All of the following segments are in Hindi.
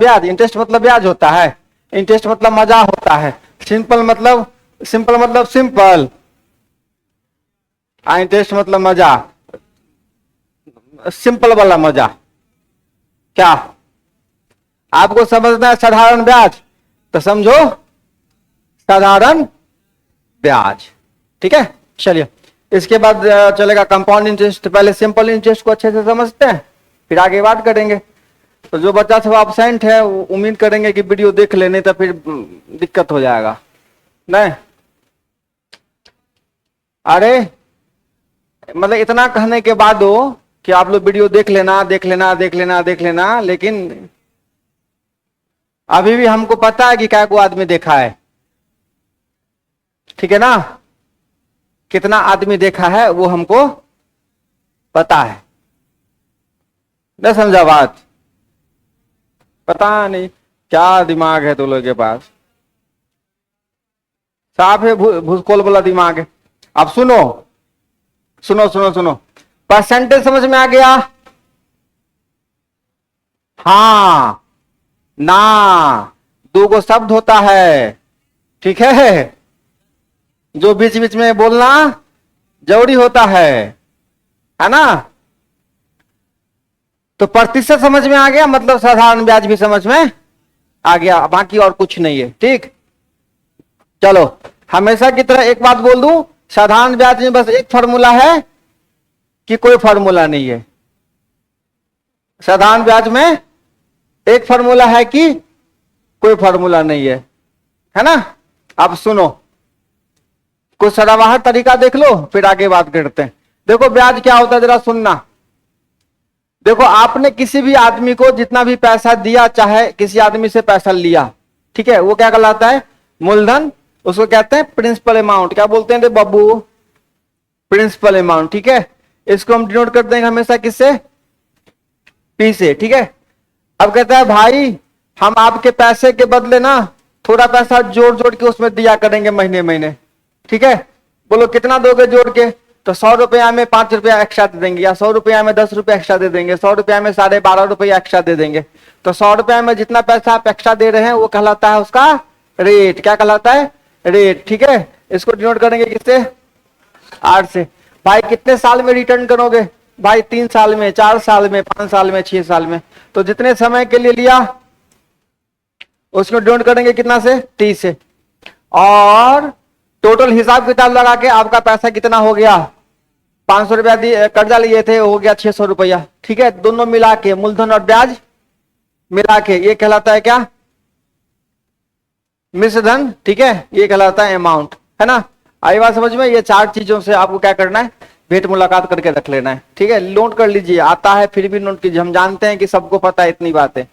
ब्याज, इंटरेस्ट मतलब ब्याज होता है, इंटरेस्ट मतलब मजा होता है, सिंपल मतलब सिंपल, इंटरेस्ट मतलब मजा, सिंपल वाला मजा। क्या आपको समझना है साधारण ब्याज, तो समझो साधारण ब्याज, ठीक है। चलिए इसके बाद चलेगा कंपाउंड इंटरेस्ट। पहले सिंपल इंटरेस्ट को अच्छे से समझते हैं, फिर आगे बात करेंगे। तो जो बच्चा सब एब्सेंट है वो उम्मीद करेंगे कि वीडियो देख लेने, तो फिर दिक्कत हो जाएगा। नहीं, अरे मतलब इतना कहने के बाद हो कि आप लोग वीडियो देख लेना देख लेना देख लेना देख लेना, लेकिन अभी भी हमको पता है कि क्या को आदमी देखा है, ठीक है ना, कितना आदमी देखा है वो हमको पता है। नहीं समझा बात? पता नहीं क्या दिमाग है तुम लोग के पास, साफ है भूसकोल वाला दिमाग है। अब सुनो सुनो सुनो सुनो, परसेंटेज समझ में आ गया? हाँ ना, दो गो शब्द होता है, ठीक है, जो बीच बीच में बोलना जरूरी होता है ना। तो प्रतिशत समझ में आ गया, मतलब साधारण ब्याज भी समझ में आ गया, बाकी और कुछ नहीं है, ठीक। चलो हमेशा की तरह एक बात बोल दूं, साधारण ब्याज में बस एक फॉर्मूला है कि कोई फॉर्मूला नहीं है। साधारण ब्याज में एक फॉर्मूला है कि कोई फॉर्मूला नहीं है ना। अब सुनो, कुछ सदाबहार तरीका देख लो, फिर आगे बात करते हैं। देखो ब्याज क्या होता है, जरा सुनना। देखो आपने किसी भी आदमी को जितना भी पैसा दिया, चाहे किसी आदमी से पैसा लिया, ठीक है, वो क्या कहलाता है? मूलधन। उसको कहते हैं प्रिंसिपल अमाउंट। क्या बोलते हैं रे बाबू? प्रिंसिपल अमाउंट, ठीक है। इसको हम डिनोट कर देंगे हमेशा किससे? पी से, ठीक है। अब कहता है भाई हम आपके पैसे के बदले ना थोड़ा पैसा जोड़ जोड़ के उसमें दिया करेंगे महीने महीने, ठीक है। बोलो कितना दोगे जोड़ के? तो 100 रुपया में 5 रुपया एक्स्ट्रा दे देंगे, या 100 रुपया में 10 रुपया एक्स्ट्रा दे देंगे, 100 रुपया में 12.5 रुपया एक्स्ट्रा दे देंगे। तो 100 रुपया में जितना पैसा आप एक्स्ट्रा दे रहे हैं वो कहलाता है उसका रेट। क्या कहलाता है? रेट, ठीक है। इसको डिनोट करेंगे किससे? आर से। भाई कितने साल में रिटर्न करोगे? भाई 3 साल में, 4 साल में, 5 साल में, 6 साल में। तो जितने समय के लिए लिया उसको डिनोट करेंगे कितना से? 30 से। और टोटल हिसाब किताब लगा के आपका पैसा कितना हो गया? 500 रुपया कर्जा लिए थे, हो गया 600 रुपया, ठीक है। दोनों मिला के, मूलधन और ब्याज मिला के, ये कहलाता है क्या? मिश्र धन, ठीक है। ये कहलाता है अमाउंट, है ना। आई बात समझ में? ये 4 चीजों से आपको क्या करना है? भेंट मुलाकात करके रख लेना है, ठीक है। नोट कर लीजिए, आता है फिर भी नोट कीजिए। हम जानते हैं कि सबको पता है इतनी बातें,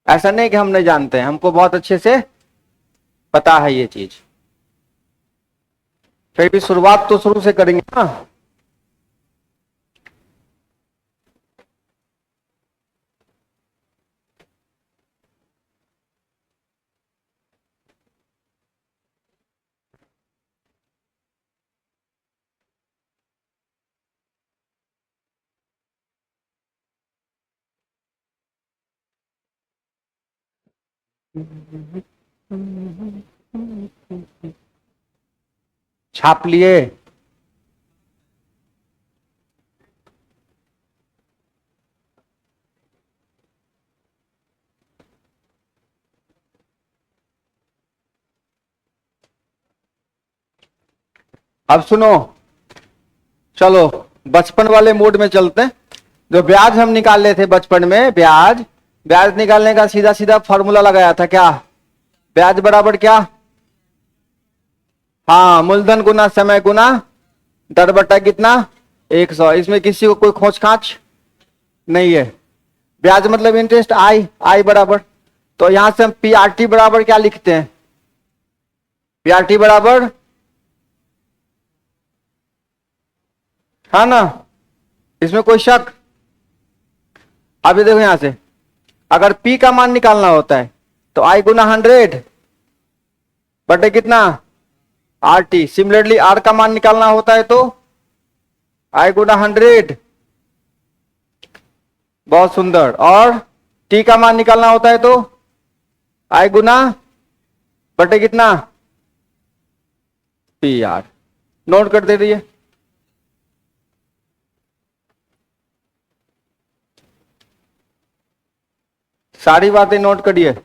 ऐसा नहीं कि हम नहीं जानते हैं, हमको बहुत अच्छे से पता है ये चीज। फिर भी शुरुआत तो शुरू से करेंगे ना। छाप लिए? अब सुनो, चलो बचपन वाले मोड में चलते हैं। जो ब्याज हम निकाल रहे थे बचपन में, ब्याज ब्याज निकालने का सीधा सीधा फॉर्मूला लगाया था। क्या? ब्याज बराबर क्या? हाँ, मूलधन गुना समय गुना दर बटा कितना? 100। इसमें किसी को कोई खोज खाच नहीं है। ब्याज मतलब इंटरेस्ट, आई बराबर, तो यहां से हम पीआरटी बराबर क्या लिखते हैं? पीआरटी बराबर, है ना, इसमें कोई शक? अभी देखो यहां से, अगर पी का मान निकालना होता है तो आई गुना 100 बटे कितना? R T. सिमिलरली आर का मान निकालना होता है तो आई गुना 100। बहुत सुंदर। और टी का मान निकालना होता है तो आई गुना बटे कितना पी आर। नोट कर दे रही है। सारी बातें नोट करिए।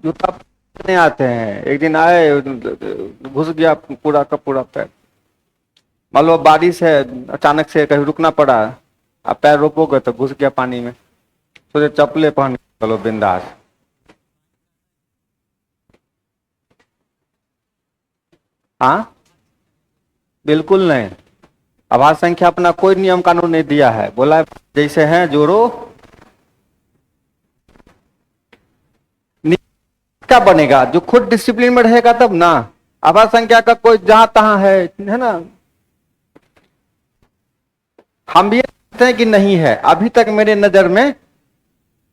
जूता नहीं आते हैं, एक दिन आए घुस गया पूरा का पूरा पैर। मान लो बारिश है, अचानक से कहीं रुकना पड़ा, आप पैर रोपोगे तो घुस गया पानी में, सोचे चप्पलें पहन के चलो बिंदास। हाँ बिल्कुल नहीं। आवाज संख्या अपना कोई नियम कानून नहीं दिया है, बोला है जैसे हैं जोड़ो। क्या बनेगा जो खुद डिसिप्लिन में रहेगा तब ना। आवाज संख्या का कोई जहां तहां है ना। हम भी कहते हैं कि नहीं है, अभी तक मेरे नजर में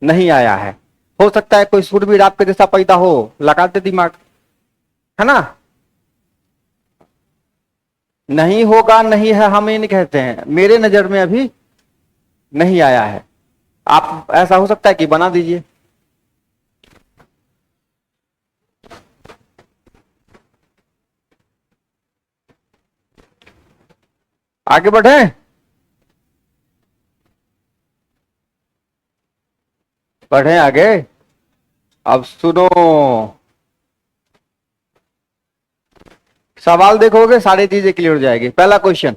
नहीं आया है। हो सकता है कोई सूरवीर आपके जैसा पैदा हो, लगाते दिमाग, है ना। नहीं होगा, नहीं है, हम ये नहीं कहते हैं, मेरे नजर में अभी नहीं आया है। आप ऐसा हो सकता है कि बना दीजिए। आगे बढ़े। बढ़े आगे। अब सुनो, सवाल देखोगे सारी चीजें क्लियर हो जाएगी। पहला क्वेश्चन,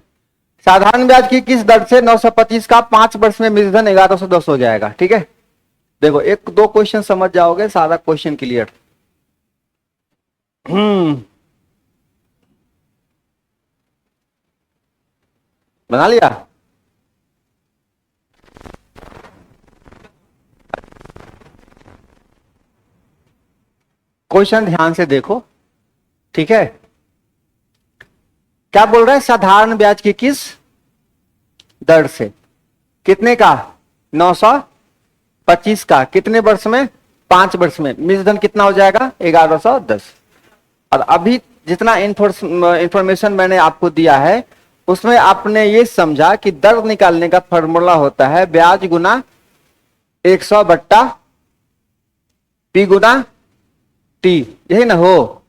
साधारण ब्याज की किस दर से 925 का 5 वर्ष में मूलधन 1110 हो जाएगा। ठीक है, देखो एक दो क्वेश्चन समझ जाओगे, सारा क्वेश्चन क्लियर। बना लिया। क्वेश्चन ध्यान से देखो, ठीक है। क्या बोल रहा है, साधारण ब्याज की किस दर से, कितने का 925 का, कितने वर्ष में 5 वर्ष में, मूलधन कितना हो जाएगा 1110। और अभी जितना इंफॉर्मेशन मैंने आपको दिया है उसमें आपने ये समझा कि दर निकालने का फॉर्मूला होता है ब्याज गुना 100 बट्टा पी गुना टी, यही ना हो।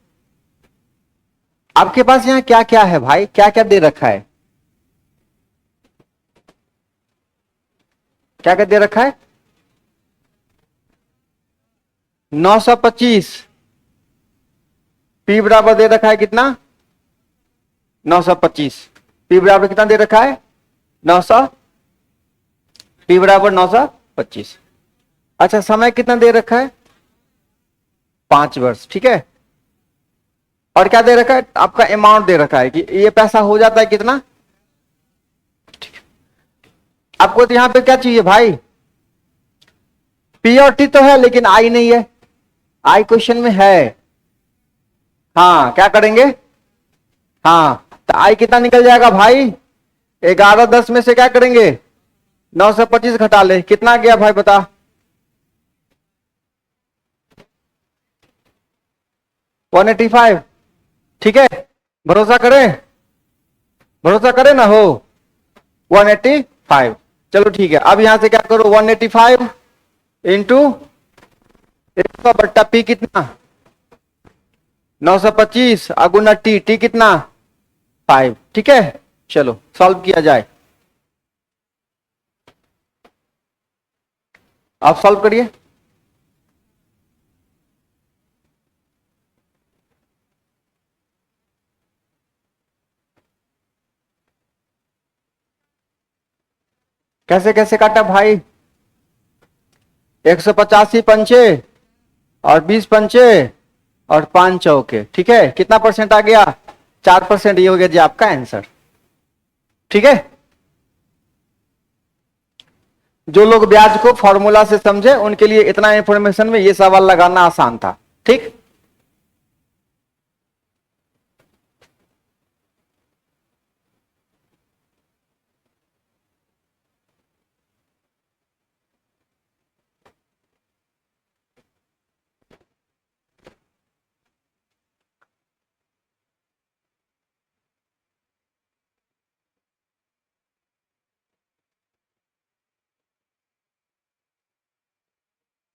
आपके पास यहां क्या क्या है भाई, क्या क्या दे रखा है, क्या क्या दे रखा है 925। पी बराबर दे रखा है कितना 925। पी बराबर कितना दे रखा है 900, पी बराबर 925। अच्छा समय कितना दे रखा है 5 वर्ष। ठीक है, और क्या दे रखा है आपका अमाउंट दे रखा है कि ये पैसा हो जाता है कितना। आपको तो यहां पे क्या चाहिए भाई, पी और टी तो है लेकिन आई नहीं है, आई क्वेश्चन में है। हाँ क्या करेंगे, हाँ तो आई कितना निकल जाएगा भाई 1110 में से क्या करेंगे 925 घटा ले, कितना गया भाई बता। 185। ठीक है, भरोसा करें, भरोसा करें ना हो 185। चलो ठीक है, अब यहां से क्या करो 185 इंटू 100 बट्टा पी कितना 925 अगुना टी, टी कितना 5। ठीक है, चलो सॉल्व किया जाए। आप सॉल्व करिए। कैसे कैसे काटा भाई, 185 पंचे और 20 पंचे और 5 चौके। ठीक है, कितना परसेंट आ गया 4%। ये हो गया जी आपका आंसर। ठीक है, जो लोग ब्याज को फॉर्मूला से समझे उनके लिए इतना इंफॉर्मेशन में ये सवाल लगाना आसान था। ठीक,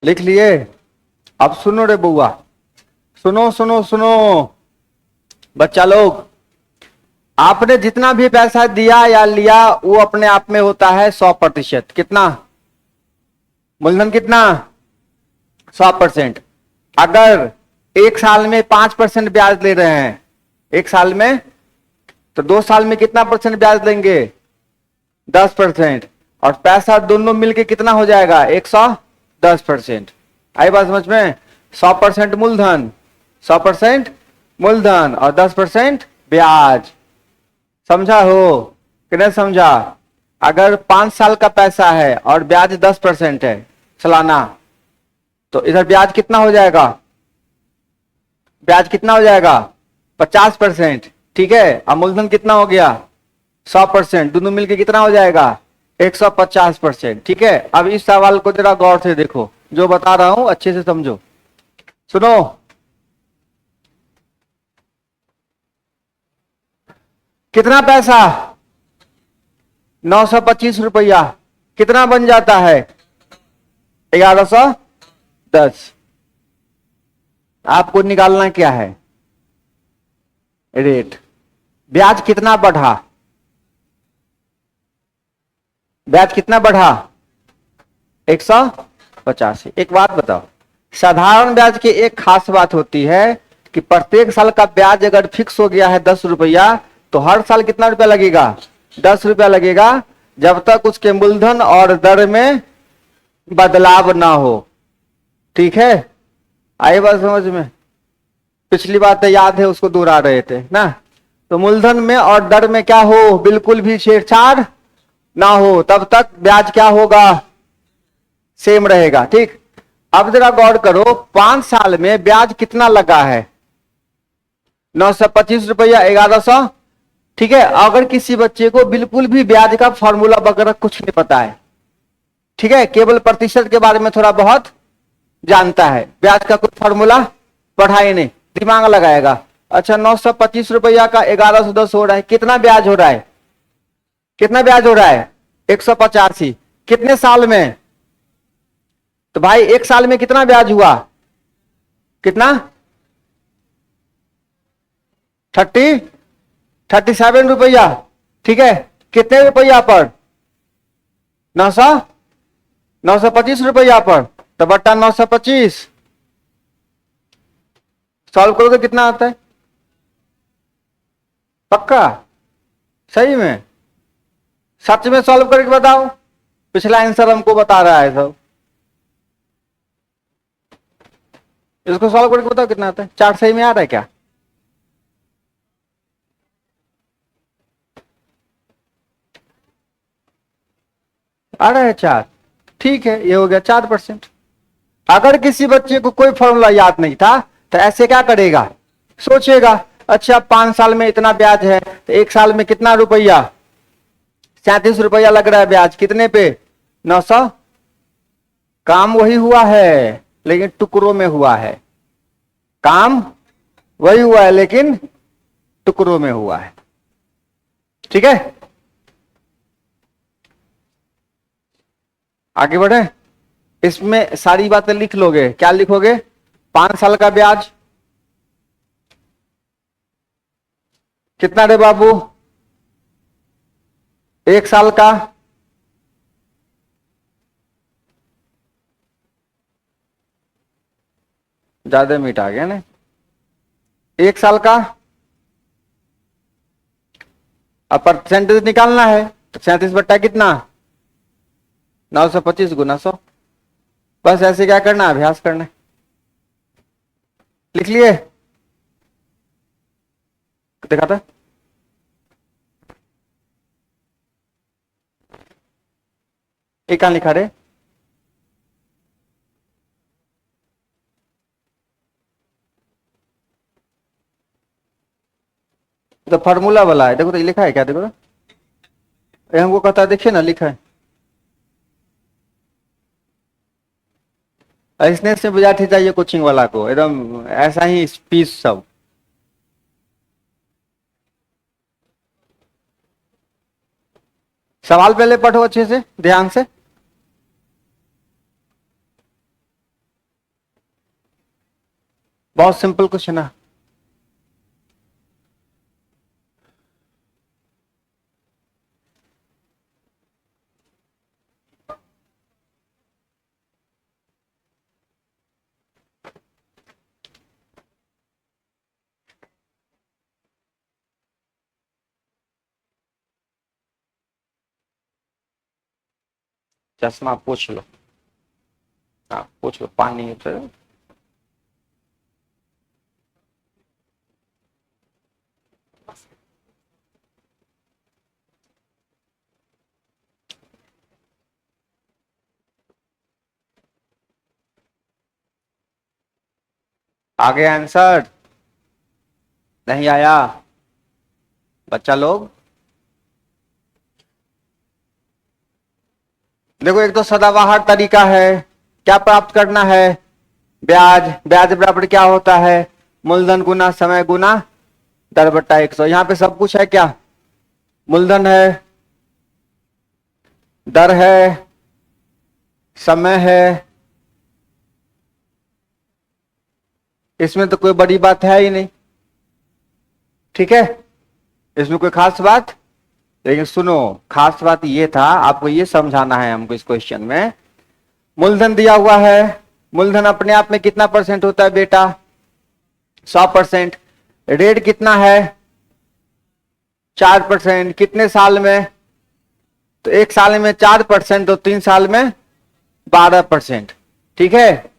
लिख लिए? अब सुनो रे बुआ, सुनो सुनो सुनो बच्चा लोग, आपने जितना भी पैसा दिया या लिया वो अपने आप में होता है 100%। कितना? मूलधन कितना? 100%। अगर एक साल में 5% ब्याज ले रहे हैं एक साल में, तो 2 साल में कितना परसेंट ब्याज लेंगे? 10%। और पैसा दोनों मिलके कितना हो जाएगा? 110%। आई बात समझ में? 100% मूलधन, 100% मूलधन और 10% ब्याज। समझा हो कि नहीं समझा? अगर 5 साल का पैसा है और ब्याज 10% है सालाना, तो इधर ब्याज कितना हो जाएगा? ब्याज कितना हो जाएगा? 50%। ठीक है, अब मूलधन कितना हो गया? 100%। दोनों मिलके कितना हो जाएगा? 150%। ठीक है, अब इस सवाल को जरा गौर से देखो, जो बता रहा हूं अच्छे से समझो। सुनो, कितना पैसा? 925 रुपया। कितना बन जाता है? 1110। आपको निकालना क्या है? रेट। ब्याज कितना बढ़ा? ब्याज कितना बढ़ा? 185। एक बात बताओ, साधारण ब्याज की एक खास बात होती है कि प्रत्येक साल का ब्याज अगर फिक्स हो गया है 10 रुपया, तो हर साल कितना रुपया लगेगा? 10 रुपया लगेगा, जब तक उसके मूलधन और दर में बदलाव ना हो। ठीक है, आई बात समझ में? पिछली बात याद है, उसको दोहरा रहे थे ना। तो मूलधन में और दर में क्या हो? बिल्कुल भी छेड़छाड़ ना हो, तब तक ब्याज क्या होगा? सेम रहेगा। ठीक, अब जरा गौर करो, 5 साल में ब्याज कितना लगा है? 925 रुपया, 1100। ठीक है, अगर किसी बच्चे को बिल्कुल भी ब्याज का फॉर्मूला वगैरह कुछ नहीं पता है, ठीक है, केवल प्रतिशत के बारे में थोड़ा बहुत जानता है, ब्याज का कोई फॉर्मूला पढ़ा ही नहीं, दिमाग लगाएगा, अच्छा 925 रुपया का 1110 हो रहा है, कितना ब्याज हो रहा है? कितना ब्याज हो रहा है? 185। कितने साल में? तो भाई एक साल में कितना ब्याज हुआ? कितना? 37 रुपया। ठीक है, कितने रुपया पर? 900 925 रुपया पर, तो बट्टा 925। सॉल्व करोगे कितना आता है? पक्का? सही में? सच में सॉल्व करके बताओ, पिछला आंसर हमको बता रहा है सब। इसको सॉल्व करके बताओ कितना आता है। चार्ट सही में आ रहा है क्या? आ रहा है चार्ट? ठीक है, ये हो गया 4%। अगर किसी बच्चे को कोई फॉर्मूला याद नहीं था तो ऐसे क्या करेगा? सोचेगा, अच्छा 5 साल में इतना ब्याज है, तो एक साल में कितना रुपया? 37 रुपया लग रहा है ब्याज, कितने पे? 900। काम वही हुआ है लेकिन टुकड़ों में हुआ है। काम वही हुआ है लेकिन टुकड़ों में हुआ है। ठीक है, आगे बढ़े। इसमें सारी बातें लिख लोगे। क्या लिखोगे? 5 साल का ब्याज कितना रे बाबू? 1 साल का ज्यादा मीट आ गया ना। 1 साल का अब परसेंटेज निकालना है, तो 37 बट्टा कितना? 925 गुना 100। बस ऐसे क्या करना, अभ्यास करना है। लिख लिए? दिखाता। ये कहाँ लिखा रे? तो फार्मूला वाला है, देखो तो ये लिखा है क्या, देखो तो। ये हमको कहता है, देखिए ना लिखा है। ऐसने से विद्यार्थी चाहिए कोचिंग वाला को, एकदम ऐसा ही पीस सब। सवाल पहले पढ़ो अच्छे से, ध्यान से। बहुत सिंपल क्वेश्चन है। चश्मा पूछ लो, हाँ पूछ लो, पानी है तो। आगे आंसर नहीं आया बच्चा लोग? देखो, एक तो सदाबहार तरीका है, क्या प्राप्त करना है? ब्याज। ब्याज बराबर क्या होता है? मूलधन गुना समय गुना दर बट्टा 100। यहाँ पे सब कुछ है क्या? मूलधन है, दर है, समय है, इसमें तो कोई बड़ी बात है ही नहीं, ठीक है, इसमें कोई खास बात। लेकिन सुनो, खास बात ये था, आपको ये समझाना है हमको इस क्वेश्चन में। मूलधन दिया हुआ है, मूलधन अपने आप में कितना परसेंट होता है बेटा? 100%। रेट कितना है? 4%। कितने साल में? तो 1 साल में 4%, तो 3 साल में 12%। ठीक है,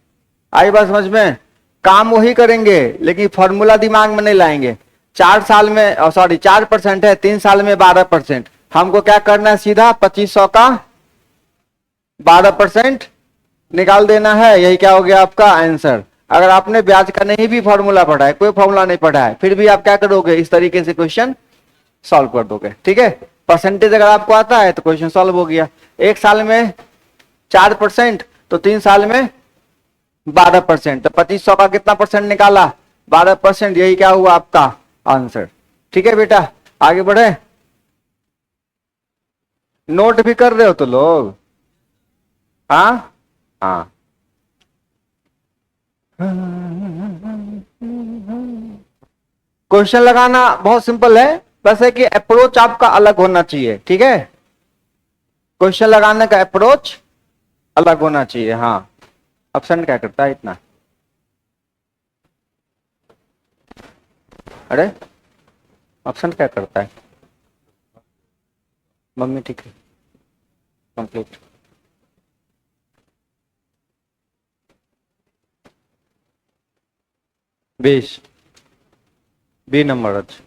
आई बात समझ में? काम वही करेंगे लेकिन फॉर्मूला दिमाग में नहीं लाएंगे। 4 साल में, सॉरी 4% है, 3 साल में 12%। हमको क्या करना है? सीधा 2500 का 12% निकाल देना है। यही क्या हो गया आपका आंसर। अगर आपने ब्याज का नहीं भी फॉर्मूला पढ़ा है, कोई फॉर्मूला नहीं पढ़ा है, फिर भी आप क्या करोगे? इस तरीके से क्वेश्चन सॉल्व कर दोगे, ठीक है। परसेंटेज अगर आपको आता है तो क्वेश्चन सॉल्व हो गया। 1 साल में 4%, तो 3 साल में 12%, तो 2500 का कितना परसेंट निकाला? 12%। यही क्या हुआ आपका आंसर, ठीक है बेटा। आगे बढ़े। नोट भी कर रहे हो तो लोग? हाँ हाँ। क्वेश्चन लगाना बहुत सिंपल है, बस है कि अप्रोच आपका अलग होना चाहिए, ठीक है। क्वेश्चन लगाने का अप्रोच अलग होना चाहिए, हाँ। ऑप्शन क्या करता है इतना? अरे ऑप्शन क्या करता है? मम्मी ठीक है, कंप्लीट। बीस, बी नंबर। अच्छा,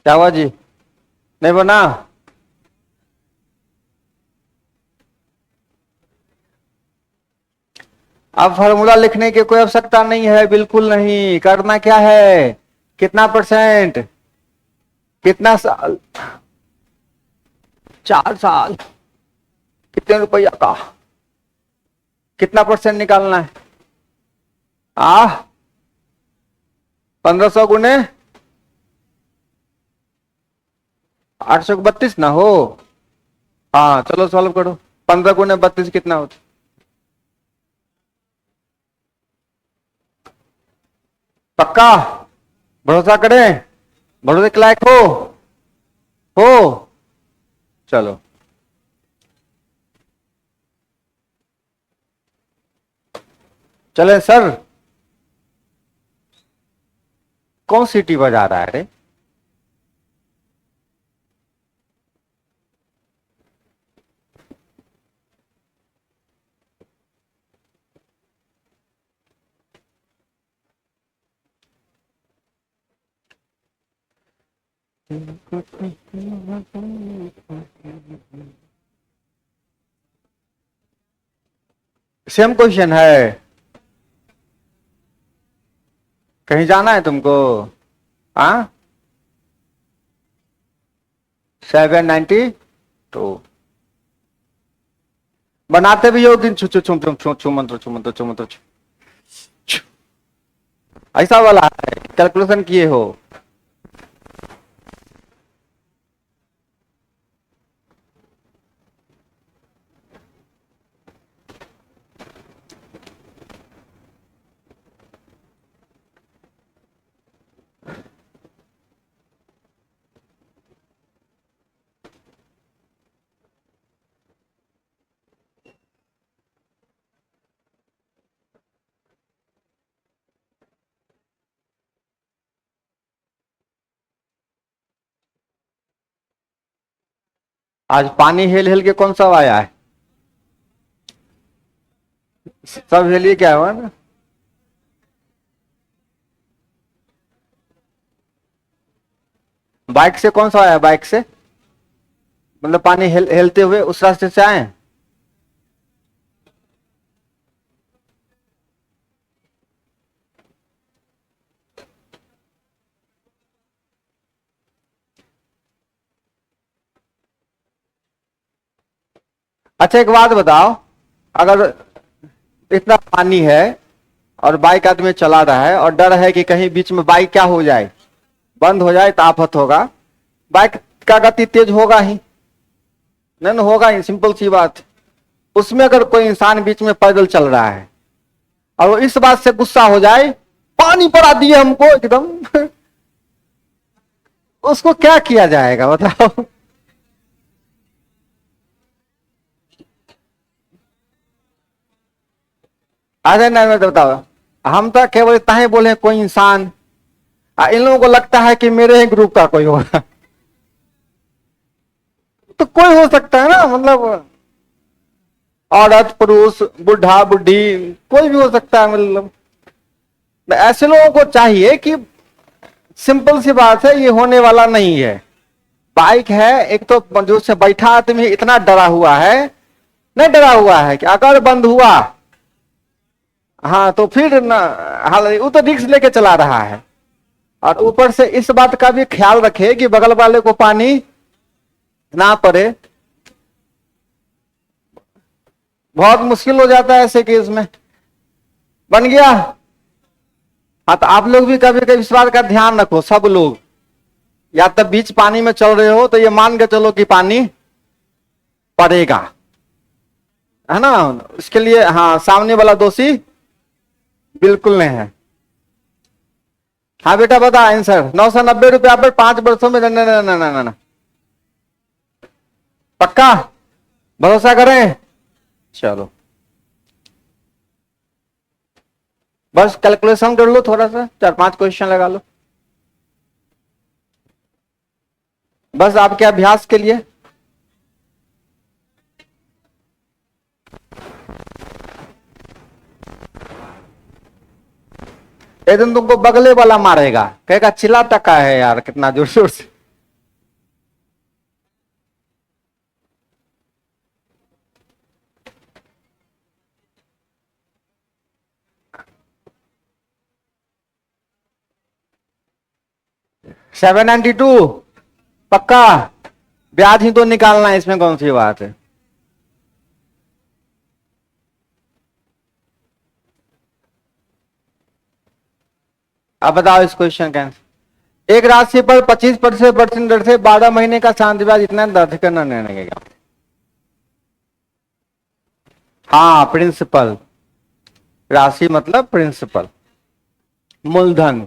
क्या हुआ जी? नहीं बना? अब फॉर्मूला लिखने की कोई आवश्यकता नहीं है, बिल्कुल नहीं। करना क्या है? कितना परसेंट, कितना साल? 4 साल, कितने रुपया का, कितना परसेंट निकालना है? 1500 गुने 832 ना हो? हाँ चलो सॉल्व करो। 15 गुने 32 कितना होता? पक्का? भरोसा करें? भरोसे के लायक हो? चलो, चले सर। कौन सीटी बजा रहा है रे? सेम क्वेश्चन है। कहीं जाना है तुमको? हाँ, 792। बनाते भी हो कि छू छू छू छू छू छू मंत्र छू मंत्र छू मंत्र छू, ऐसा वाला है, कैलकुलेशन किए हो? आज पानी हेल हेल के कौन सा आया है? सब हेलिए क्या हुआ ना? बाइक से कौन सा आया? बाइक से मतलब पानी हेलते हुए उस रास्ते से आए? अच्छा एक बात बताओ, अगर इतना पानी है और बाइक आदमी चला रहा है और डर है कि कहीं बीच में बाइक क्या हो जाए, बंद हो जाए तो आफत होगा, बाइक का गति तेज होगा ही नहीं? होगा ही, सिंपल सी बात। उसमें अगर कोई इंसान बीच में पैदल चल रहा है और वो इस बात से गुस्सा हो जाए, पानी पड़ा दिए हमको एकदम उसको क्या किया जाएगा बताओ? अरे नहीं नहीं, बताओ। हम तो केवल इतना ही बोले कोई इंसान, इन लोगों को लगता है कि मेरे ही ग्रुप का कोई होगा। तो कोई हो सकता है ना, मतलब औरत पुरुष बुढ़ा बुढ़ी कोई भी हो सकता है। मतलब ऐसे लोगों को चाहिए कि सिंपल सी बात है, ये होने वाला नहीं है। बाइक है, एक तो जो से बैठा आदमी इतना डरा हुआ है, नहीं डरा हुआ है कि अगर बंद हुआ, हाँ तो फिर ना, हाल वो तो रिक्स लेके चला रहा है। और ऊपर से इस बात का भी ख्याल रखे कि बगल वाले को पानी ना पड़े, बहुत मुश्किल हो जाता है ऐसे केस में। बन गया? हाँ तो आप लोग भी कभी कभी इस बात का ध्यान रखो, सब लोग। या तब बीच पानी में चल रहे हो तो ये मान के चलो कि पानी पड़ेगा, है ना? इसके लिए हाँ, सामने वाला दोषी बिल्कुल नहीं है। हाँ बेटा बता आंसर। 990 रुपया पर 5 वर्षों में। ना ना ना ना ना, पक्का? भरोसा करें? चलो बस कैलकुलेशन कर लो, थोड़ा सा 4-5 क्वेश्चन लगा लो, बस आपके अभ्यास के लिए। एक दिन तुमको बगले वाला मारेगा, कहेगा चिल्ला टका है यार कितना जोर जोर से। $792 पक्का? ब्याज ही तो निकालना है, इसमें कौन सी बात है? अब बताओ इस क्वेश्चन का आंसर। एक राशि पर 25% दर से 12 महीने का शांत ब्याज इतना दर्ज करना निर्णय लेगा। हाँ प्रिंसिपल, राशि मतलब प्रिंसिपल, मूलधन।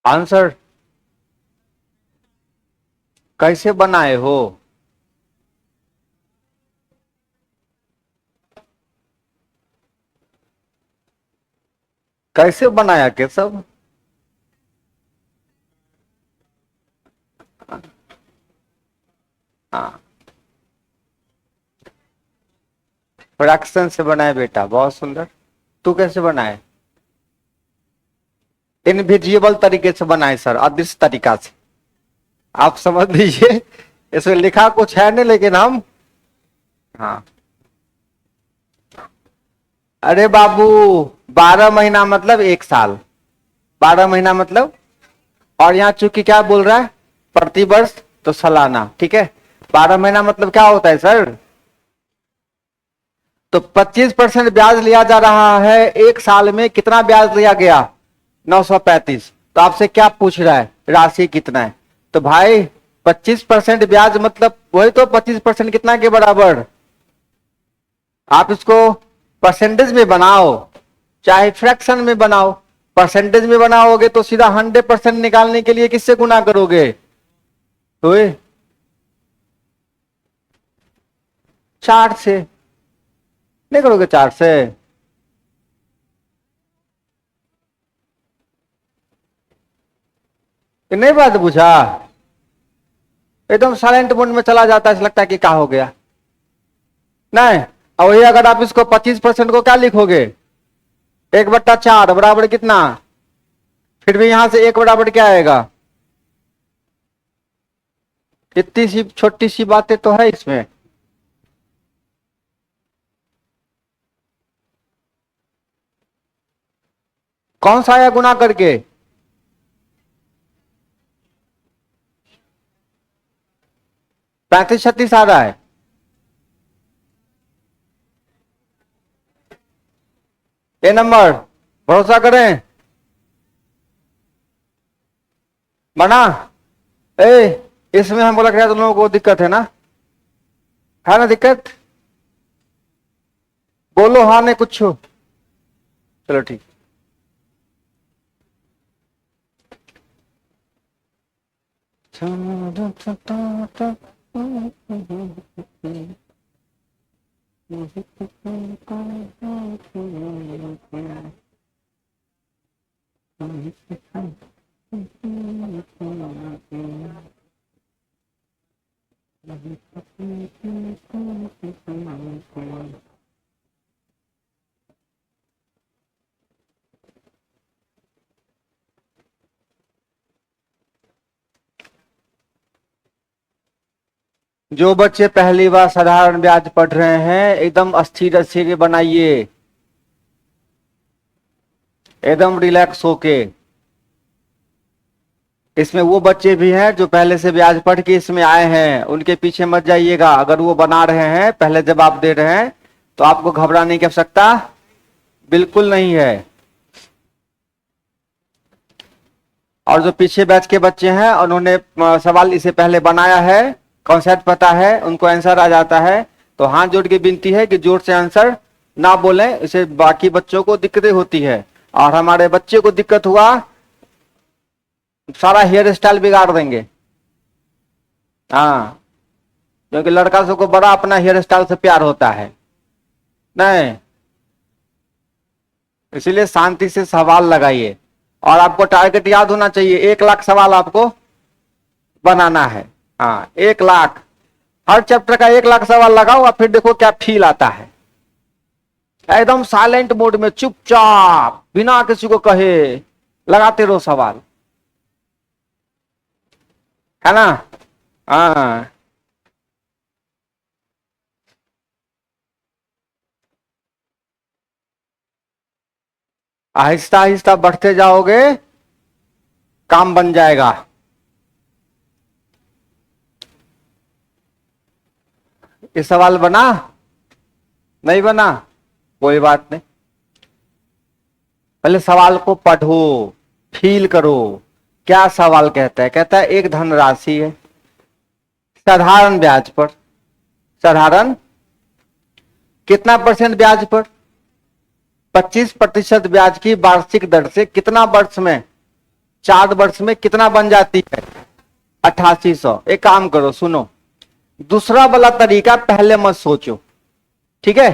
आंसर कैसे बनाए हो? कैसे बनाया के सब? हाँ, फ्रैक्शन से बनाए बेटा, बहुत सुंदर। तू कैसे बनाए? इनविजिबल तरीके से बनाए सर, अदृश्य तरीका से। आप समझ लीजिए, इसमें लिखा कुछ है नहीं, लेकिन हम, हाँ। अरे बाबू, 12 महीना मतलब 1 साल, 12 महीना मतलब, और यहाँ चूंकि क्या बोल रहा है, प्रतिवर्ष, तो सालाना, ठीक है। 12 महीना मतलब क्या होता है सर? तो 25% ब्याज लिया जा रहा है, 1 साल में कितना ब्याज लिया गया? 935। तो आपसे क्या पूछ रहा है, राशि कितना है? तो भाई 25% ब्याज मतलब वही तो 25% कितना के बराबर? आप इसको परसेंटेज में बनाओ, चाहे फ्रैक्शन में बनाओ। परसेंटेज में बनाओगे तो सीधा 100% निकालने के लिए किससे गुना करोगे? हुए 4 से, नहीं करोगे 4 से? ये नहीं बात बुझा? एकदम साइलेंट मोड में चला जाता है, ऐसा लगता है कि क्या हो गया। नहीं, और वही अगर आप इसको 25% को क्या लिखोगे, 1/4 बराबर कितना? फिर भी यहां से 1 बराबर क्या आएगा? इतनी सी छोटी सी बातें तो है इसमें। कौन सा आया गुना करके? 35-36 आ रहा है। ए नंबर, भरोसा करें, बना। ए, इसमें हम बोला तुम लोगों को दिक्कत है ना दिक्कत? बोलो हाँ नहीं कुछ। चलो ठीक। जो बच्चे पहली बार साधारण ब्याज पढ़ रहे हैं, एकदम स्थिर स्थिर बनाइए, एकदम रिलैक्स होके। इसमें वो बच्चे भी हैं जो पहले से ब्याज पढ़ के इसमें आए हैं, उनके पीछे मत जाइएगा। अगर वो बना रहे हैं, पहले जवाब दे रहे हैं, तो आपको घबराने की आवश्यकता बिल्कुल नहीं है। और जो पीछे बैच के बच्चे हैं, उन्होंने सवाल इसे पहले बनाया है, कॉन्सेप्ट पता है, उनको आंसर आ जाता है, तो हाथ जोड़ के विनती है कि जोर से आंसर ना बोलें, इसे बाकी बच्चों को दिक्कतें होती है। और हमारे बच्चे को दिक्कत हुआ, सारा हेयर स्टाइल बिगाड़ देंगे। हाँ, क्योंकि लड़का सबको बड़ा अपना हेयर स्टाइल से प्यार होता है। नहीं, इसीलिए शांति से सवाल लगाइए। और आपको टारगेट याद होना चाहिए, 1 लाख सवाल आपको बनाना है। हाँ, 1 लाख, हर चैप्टर का 1 लाख सवाल लगाओ, और फिर देखो क्या फील आता है। एकदम साइलेंट मोड में चुपचाप, बिना किसी को कहे लगाते रहो सवाल, है ना? हाँ, आहिस्ता आहिस्ता बढ़ते जाओगे, काम बन जाएगा। ये सवाल बना? नहीं बना? कोई बात नहीं, पहले सवाल को पढ़ो, फील करो। क्या सवाल कहता है? कहता है एक धनराशि है साधारण ब्याज पर, साधारण कितना परसेंट ब्याज पर? 25% ब्याज की वार्षिक दर से कितना वर्ष में? 4 वर्ष में कितना बन जाती है? 8800। एक काम करो, सुनो, दूसरा वाला तरीका पहले मत सोचो, ठीक है।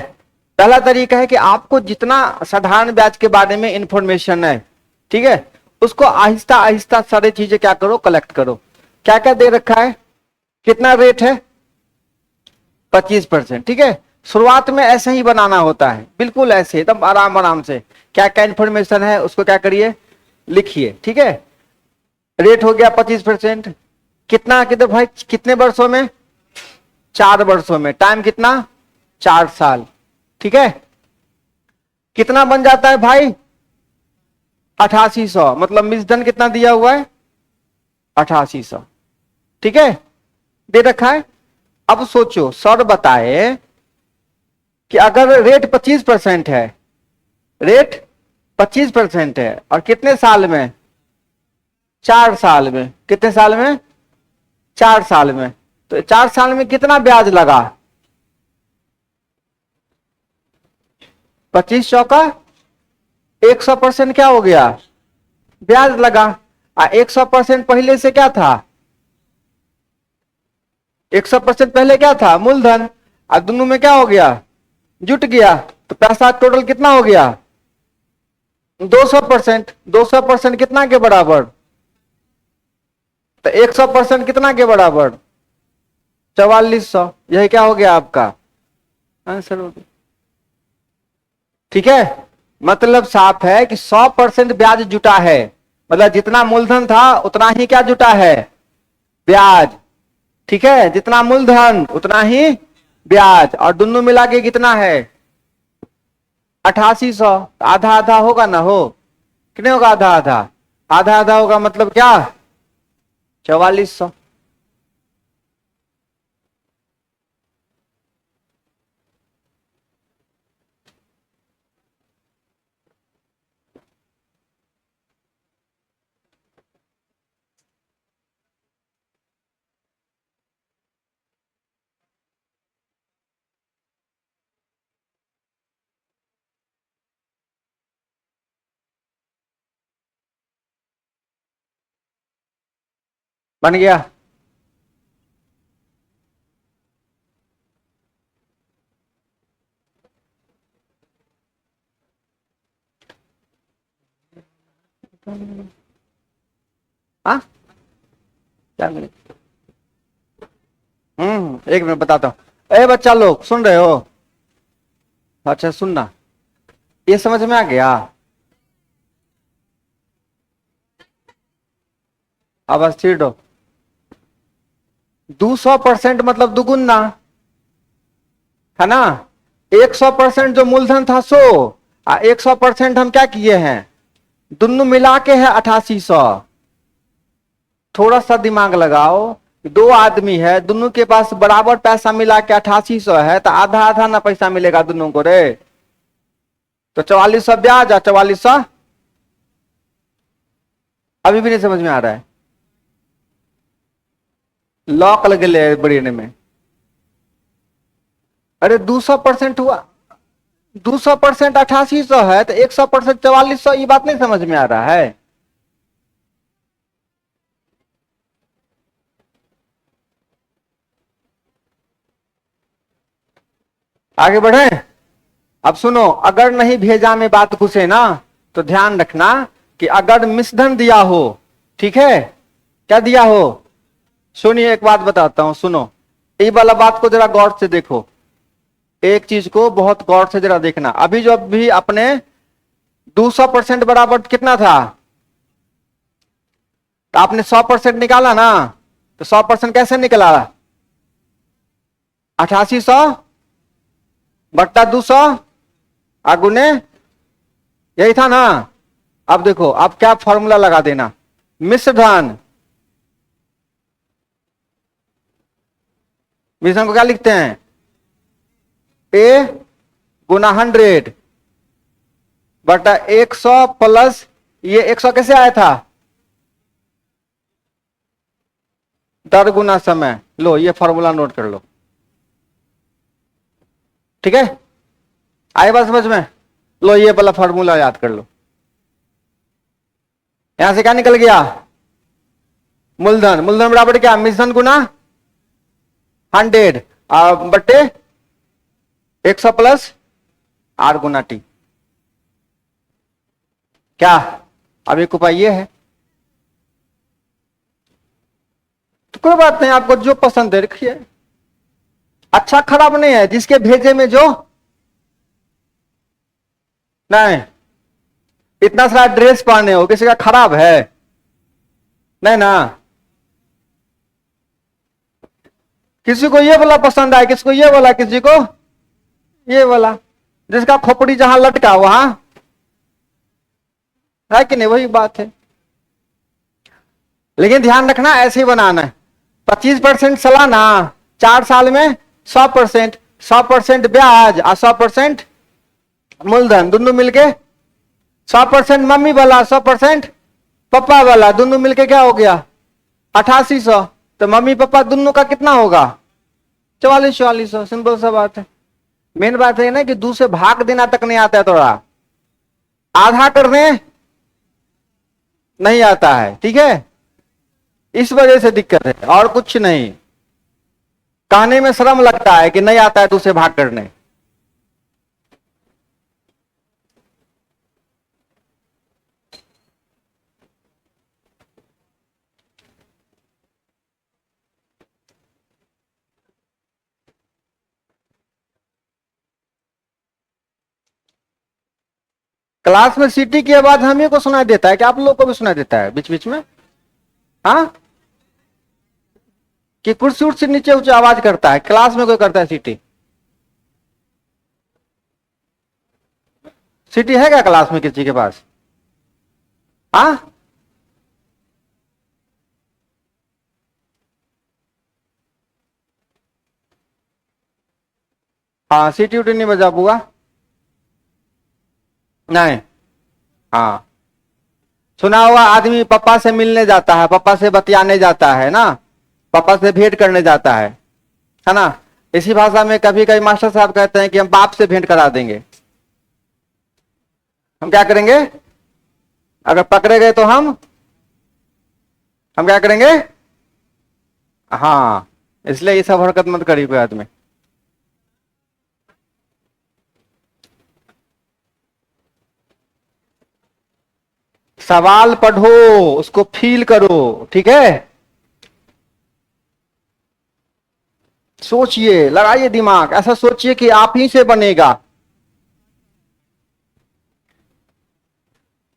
पहला तरीका है कि आपको जितना साधारण ब्याज के बारे में इंफॉर्मेशन है, ठीक है, उसको आहिस्ता आहिस्ता सारी चीजें क्या करो, कलेक्ट करो। क्या क्या दे रखा है, कितना रेट है? 25%, ठीक है। शुरुआत में ऐसे ही बनाना होता है, बिल्कुल ऐसे एकदम आराम आराम से। क्या क्या इंफॉर्मेशन है उसको क्या करिए, लिखिए, ठीक है। रेट हो गया 25%। कितना कितने भाई, कितने वर्षों में? 4 वर्षों में। टाइम कितना? 4 साल, ठीक है। कितना बन जाता है भाई? 8800। मतलब मिसधन कितना दिया हुआ है? 8800, ठीक है, दे रखा है। अब सोचो, सर बताए कि अगर रेट 25% है, रेट 25% है, और कितने साल में? 4 साल में। कितने साल में? 4 साल में। तो 4 साल में कितना ब्याज लगा? 25 चौका 100% क्या हो गया? ब्याज लगा। 100% पहले से क्या था? 100% पहले क्या था? मूलधन। और दोनों में क्या हो गया? जुट गया। तो पैसा टोटल कितना हो गया? 200%। 200% कितना के बराबर? तो 100% कितना के बराबर? 4400। यही क्या हो गया आपका आंसर हो गया, ठीक है। मतलब साफ है कि 100% ब्याज जुटा है, मतलब जितना मूलधन था उतना ही क्या जुटा है? ब्याज, ठीक है। जितना मूलधन उतना ही ब्याज, और दोनों मिला के कितना है? 8800। आधा आधा होगा ना, हो कितने होगा? आधा आधा। आधा आधा होगा मतलब क्या? 4400। बन गया? हाँ, क्या मिले? एक मिनट बताता हूं। ए बच्चा लोग सुन रहे हो? अच्छा सुनना, ये समझ में आ गया? अब स्थिर रहो। 200% मतलब दुगुना, है ना। 100% जो मूलधन था सो, 100% हम क्या किए हैं? दोनों मिला के है 8800। थोड़ा सा दिमाग लगाओ, दो आदमी है, दोनों के पास बराबर पैसा मिला के 8800 है, तो आधा आधा ना पैसा मिलेगा दोनों को रे। तो 4400 ब्याज और 4400। अभी भी नहीं समझ में आ रहा है? लॉक लगे ले ब्रेन में। अरे 200% हुआ, 200% 8800 है, तो 100% 4400। ये बात नहीं समझ में आ रहा है? आगे बढ़े। अब सुनो, अगर नहीं भेजा में बात घुसे ना, तो ध्यान रखना कि अगर मिश्रधन दिया हो, ठीक है, क्या दिया हो? सुनिए, एक बात बताता हूं, सुनो। ये वाला बात को जरा गौर से देखो, एक चीज को बहुत गौर से जरा देखना। अभी जो भी अपने 200% बराबर कितना था? तो आपने 100% निकाला ना, तो 100% कैसे निकला? 8800 बट्टा 200 आगुने, यही था ना। अब देखो, अब क्या फॉर्मूला लगा देना, मिश्रधन। मिश्रधन को क्या लिखते हैं? ए गुना 100 बटा 100 प्लस ये 100 कैसे आया था? दर गुना समय। लो ये फॉर्मूला नोट कर लो, ठीक है। आए बात समझ में? लो ये वाला फॉर्मूला याद कर लो। यहां से क्या निकल गया? मूलधन। मूलधन बराबर क्या? मिश्रण गुना 100 बट्टे 100 प्लस आर गुना टी। क्या अब एक उपाय ये है, तो कोई बात नहीं, आपको जो पसंद है रखिए, अच्छा खराब नहीं है, जिसके भेजे में जो नहीं। इतना सारा ड्रेस पहने हो, किसी का खराब है? नहीं ना। किसी को ये वाला पसंद आए, किसी को ये वाला, किसी को ये वाला, जिसका खोपड़ी जहां लटका वहां है कि नहीं, वही बात है। लेकिन ध्यान रखना ऐसे ही बनाना है, 25% सालाना, 4 साल में 100%, 100% ब्याज और 100% मूलधन, दोनों मिलके 100% मम्मी वाला, 100% पापा वाला, दोनों मिलके क्या हो गया? 8800। तो मम्मी पापा दोनों का कितना होगा? 4400। सिंपल सा बात है। मेन बात है ना कि 2 से भाग देना तक नहीं आता है, थोड़ा आधा करने नहीं आता है, ठीक है, इस वजह से दिक्कत है, और कुछ नहीं। कहने में शर्म लगता है कि नहीं आता है 2 से भाग करने। क्लास में सीटी की आवाज हम ही को सुनाई देता है कि आप लोगों को भी सुनाई देता है बीच बीच में? हाँ, कि कुर्सी उर्सी नीचे ऊंचे आवाज करता है? क्लास में कोई करता है सीटी? सीटी है क्या क्लास में किसी के पास? हाँ, हाँ, सीटी उटी नहीं बजा बुआ? नहीं। हाँ, सुना हुआ आदमी पापा से मिलने जाता है, पापा से बतियाने जाता है ना, पापा से भेंट करने जाता है ना। इसी भाषा में कभी कभी मास्टर साहब कहते हैं कि हम बाप से भेंट करा देंगे। हम क्या करेंगे? अगर पकड़े गए तो हम क्या करेंगे? हाँ, इसलिए ये सब हरकत मत करिए कोई आदमी। सवाल पढ़ो, उसको फील करो, ठीक है, सोचिए, लगाइए दिमाग, ऐसा सोचिए कि आप ही से बनेगा।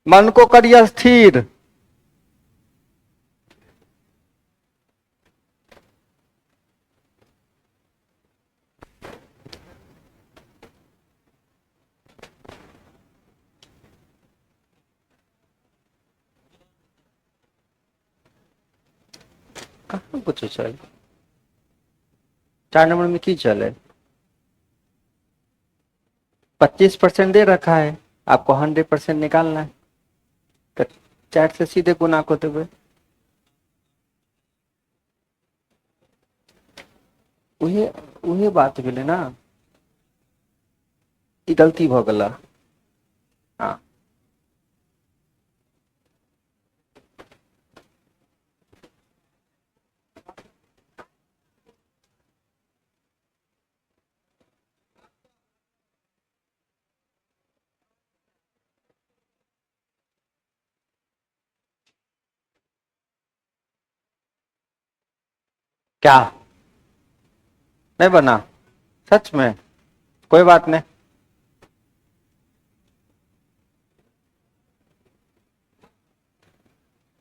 मन को करिए स्थिर। कहाँ कुछ चल, 4 नंबर में की चले, 25% दे रखा है, आपको 100% निकालना है, तो चैट से सीधे गुना को देवे। उहे उहे बात भेले ना, ई गलती भ गला। हाँ, क्या नहीं बना? सच में? कोई बात नहीं,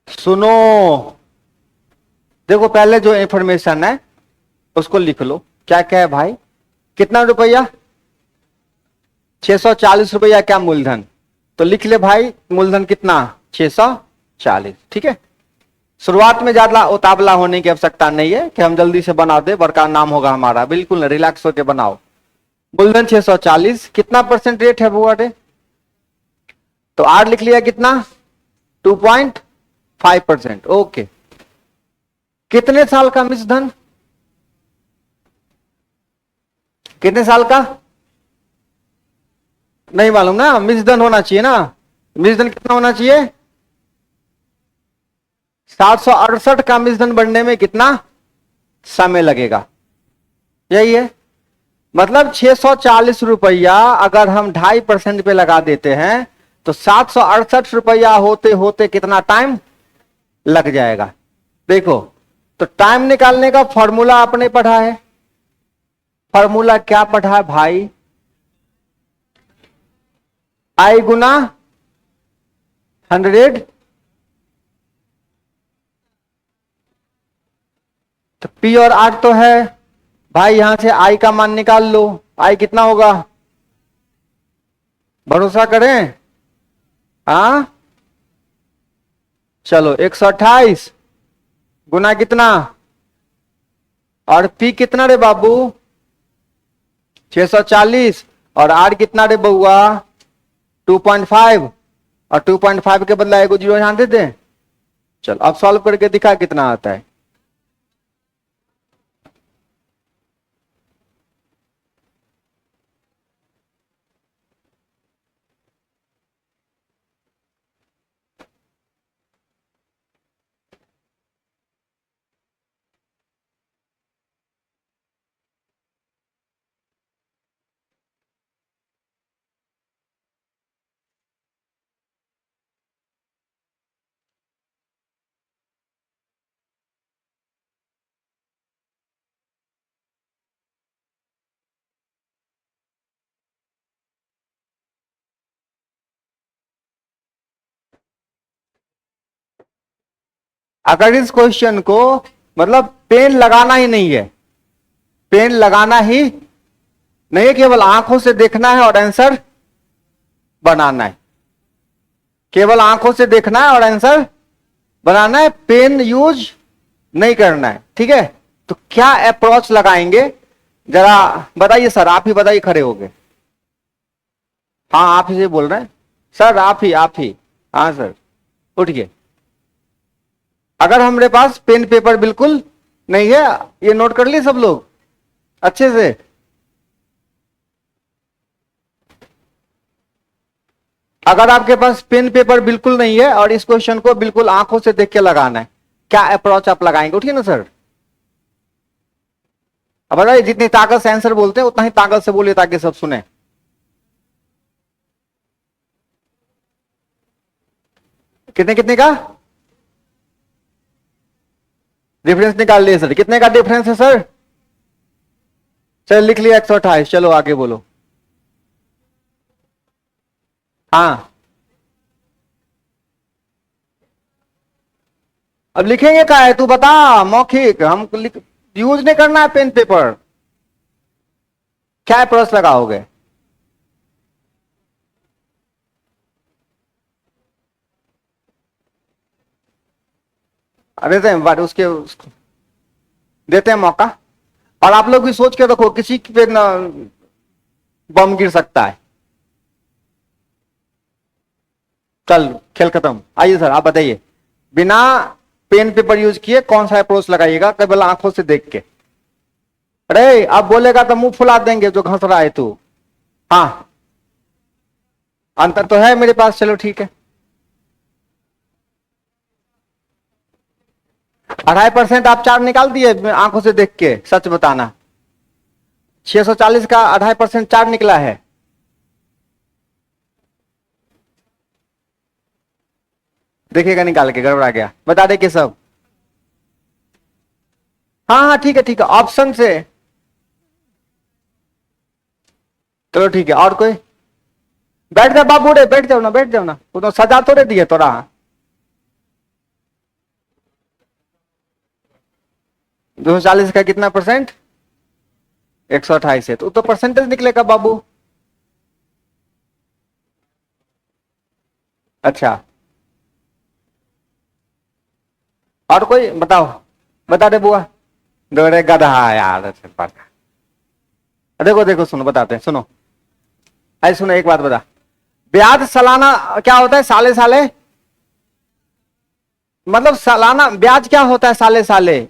सुनो, देखो पहले जो इंफॉर्मेशन है उसको लिख लो। क्या क्या है भाई? कितना रुपया? 640 रुपया क्या मूलधन? तो लिख ले भाई, मूलधन कितना? 640, ठीक है। शुरुआत में ज्यादा उतावला होने की आवश्यकता नहीं है कि हम जल्दी से बना दे, बड़का नाम होगा हमारा, बिल्कुल रिलैक्स होकर बनाओ। मूलधन 640, कितना परसेंट रेट है बुआ रे? तो आर लिख लिया, कितना? 2.5%। ओके, कितने साल का मिश्रधन? कितने साल का नहीं मालूम ना, मिश्रधन होना चाहिए ना। मिश्रधन कितना होना चाहिए? 768 का मिश्रण बनने में कितना समय लगेगा, यही है। मतलब 640 रुपया अगर हम 2.5% पे लगा देते हैं तो 768 रुपया होते होते कितना टाइम लग जाएगा। देखो, तो टाइम निकालने का फॉर्मूला आपने पढ़ा है। फॉर्मूला क्या पढ़ा है भाई? I गुना 100, तो P और R तो है भाई, यहां से I का मान निकाल लो। I कितना होगा, भरोसा करें? हाँ चलो, 128 गुना कितना, और P कितना रे बाबू, 640, और R कितना रे बउआ, 2.5, और 2.5 के बदला एगो जीरो यहां दे दें। चलो अब सॉल्व करके दिखा कितना आता है। अगर इस क्वेश्चन को मतलब पेन लगाना ही नहीं है, पेन लगाना ही नहीं है, केवल आंखों से देखना है और आंसर बनाना है। केवल आंखों से देखना है और आंसर बनाना है, पेन यूज नहीं करना है, ठीक है। तो क्या अप्रोच लगाएंगे जरा बताइए सर, आप ही बताइए, खड़े हो गए। हाँ आप ही से बोल रहे हैं सर, आप ही। हाँ सर, उठिए। अगर हमारे पास पेन पेपर बिल्कुल नहीं है, ये नोट कर लिए सब लोग अच्छे से। अगर आपके पास पेन पेपर बिल्कुल नहीं है और इस क्वेश्चन को बिल्कुल आंखों से देख के लगाना है, क्या अप्रोच आप लगाएंगे? उठिए ना सर। अब बताइए, जितनी ताकत से आंसर बोलते हैं उतना ही ताकत से बोलिए ताकि सब सुने। कितने कितने का डिफरेंस निकाल लिए सर? कितने का डिफरेंस है सर? चल लिख लिया 128। चलो आगे बोलो। हाँ अब लिखेंगे क्या है, तू बता। मौखिक हम यूज नहीं करना है पेन पेपर। क्या अप्रोच लगाओगे? देते हैं बट उसको देते हैं मौका। और आप लोग भी सोच के रखो, किसी पे न बम गिर सकता है। चल खेल खत्म। आइए सर आप बताइए, बिना पेन पेपर यूज किए कौन सा अप्रोच लगाइएगा केवल आंखों से देख के? अरे अब बोलेगा तो मुंह फुला देंगे जो घंस रहा है तू। हाँ अंतर तो है मेरे पास, चलो ठीक है। 2.5% आप 4 निकाल दिए आंखों से देख के, सच बताना। 640 का 2.5% 4 निकला है। देखिएगा निकाल के, गड़बड़ा गया बता दे कि सब। हाँ हाँ ठीक है ऑप्शन से। चलो ठीक है, और कोई? बैठ जा बाबू रे, बैठ जाओ ना, वो तो सजा तो रे दिए तोरा। दो 240 का कितना परसेंट? 128 है, तो परसेंटेज निकलेगा बाबू। अच्छा और कोई बताओ, बता दे बुआ। दोरे गधा यार। देखो देखो सुनो, बताते हैं, सुनो। ऐसे सुनो, एक बात बता, ब्याज सालाना क्या होता है? साले साले, मतलब सालाना ब्याज क्या होता है? साले साले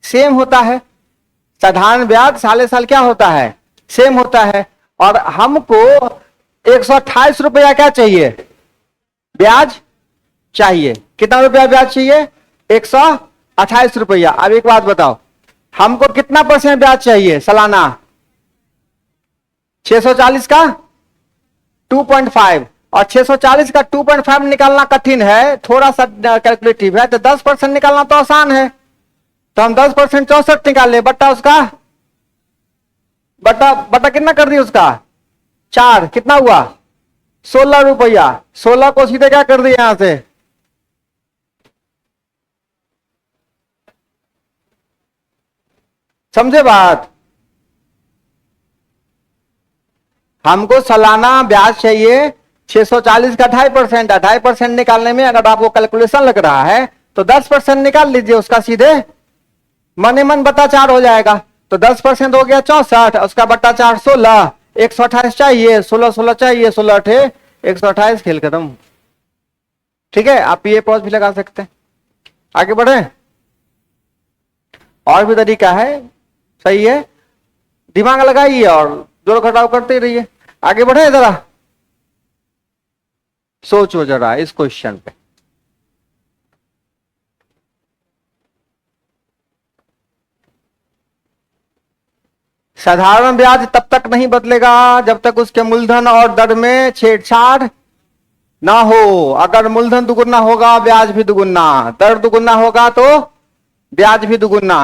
सेम होता है। साधारण ब्याज साले साल क्या होता है? सेम होता है। और हमको 128 रुपया क्या चाहिए? ब्याज चाहिए। कितना रुपया ब्याज चाहिए? 128 रुपया। अब एक बात बताओ, हमको कितना % ब्याज चाहिए सालाना? 640 का 2.5, और 640 का 2.5 निकालना कठिन है, थोड़ा सा कैलकुलेटिव है, तो 10% निकालना तो आसान है। तो हम 10% 64 निकाल ले, बट्टा उसका बट्टा बट्टा कितना कर दिया उसका 4, कितना हुआ 16 रुपया। 16 को सीधे क्या कर दिया यहां से, समझे बात? हमको सालाना ब्याज चाहिए 640 का 2.5%। 2.5% निकालने में अगर आपको कैलकुलेशन लग रहा है तो 10% निकाल लीजिए उसका, सीधे मने मन बटा 4 हो जाएगा। तो 10% हो गया 64, उसका बट्टा 4 16, 128 चाहिए, 16 16 चाहिए, 16 अठे 128, खेल खत्म। ठीक है, आप ये पॉज भी लगा सकते हैं। आगे बढ़े, और भी तरीका है, सही है, दिमाग लगाइए और जोड़ घटाव करते रहिए। आगे बढ़े, जरा सोचो जरा इस क्वेश्चन पे। साधारण ब्याज तब तक नहीं बदलेगा जब तक उसके मूलधन और दर में छेड़छाड़ ना हो। अगर मूलधन दुगुना होगा ब्याज भी दुगुना, दर दुगुना होगा तो ब्याज भी दुगुना।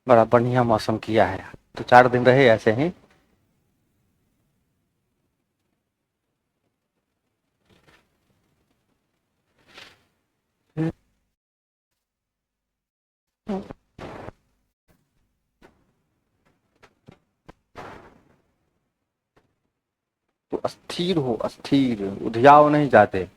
बड़ा बढ़िया मौसम किया है, तो 4 दिन रहे ऐसे ही। तो अस्थिर हो, अस्थिर, उधियाओ नहीं जाते।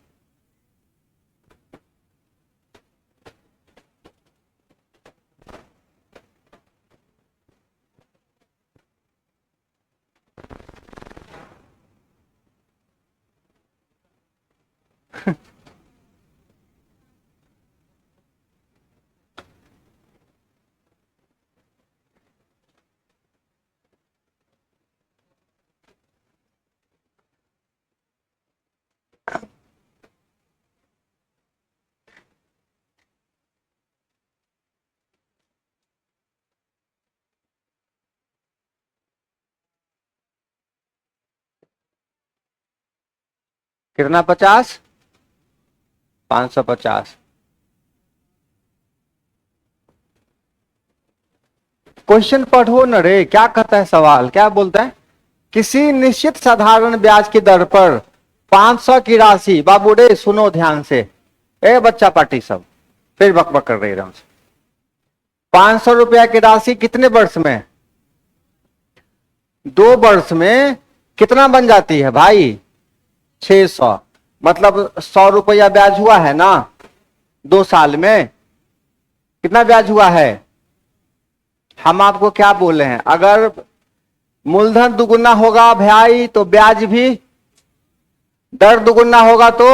कितना 50, 550। क्वेश्चन पढ़ो न रे, क्या कहता है सवाल, क्या बोलता है? किसी निश्चित साधारण ब्याज की दर पर 500 की राशि, बाबू रे सुनो ध्यान से, ए बच्चा पार्टी सब फिर बकबक कर रही है। 500 रुपया की राशि कितने वर्ष में? 2 वर्ष में कितना बन जाती है भाई? 600, मतलब 100 रुपया ब्याज हुआ है ना 2 साल में। कितना ब्याज हुआ है? हम आपको क्या बोले हैं, अगर मूलधन दुगुना होगा भाई तो ब्याज भी, दर दुगुना होगा तो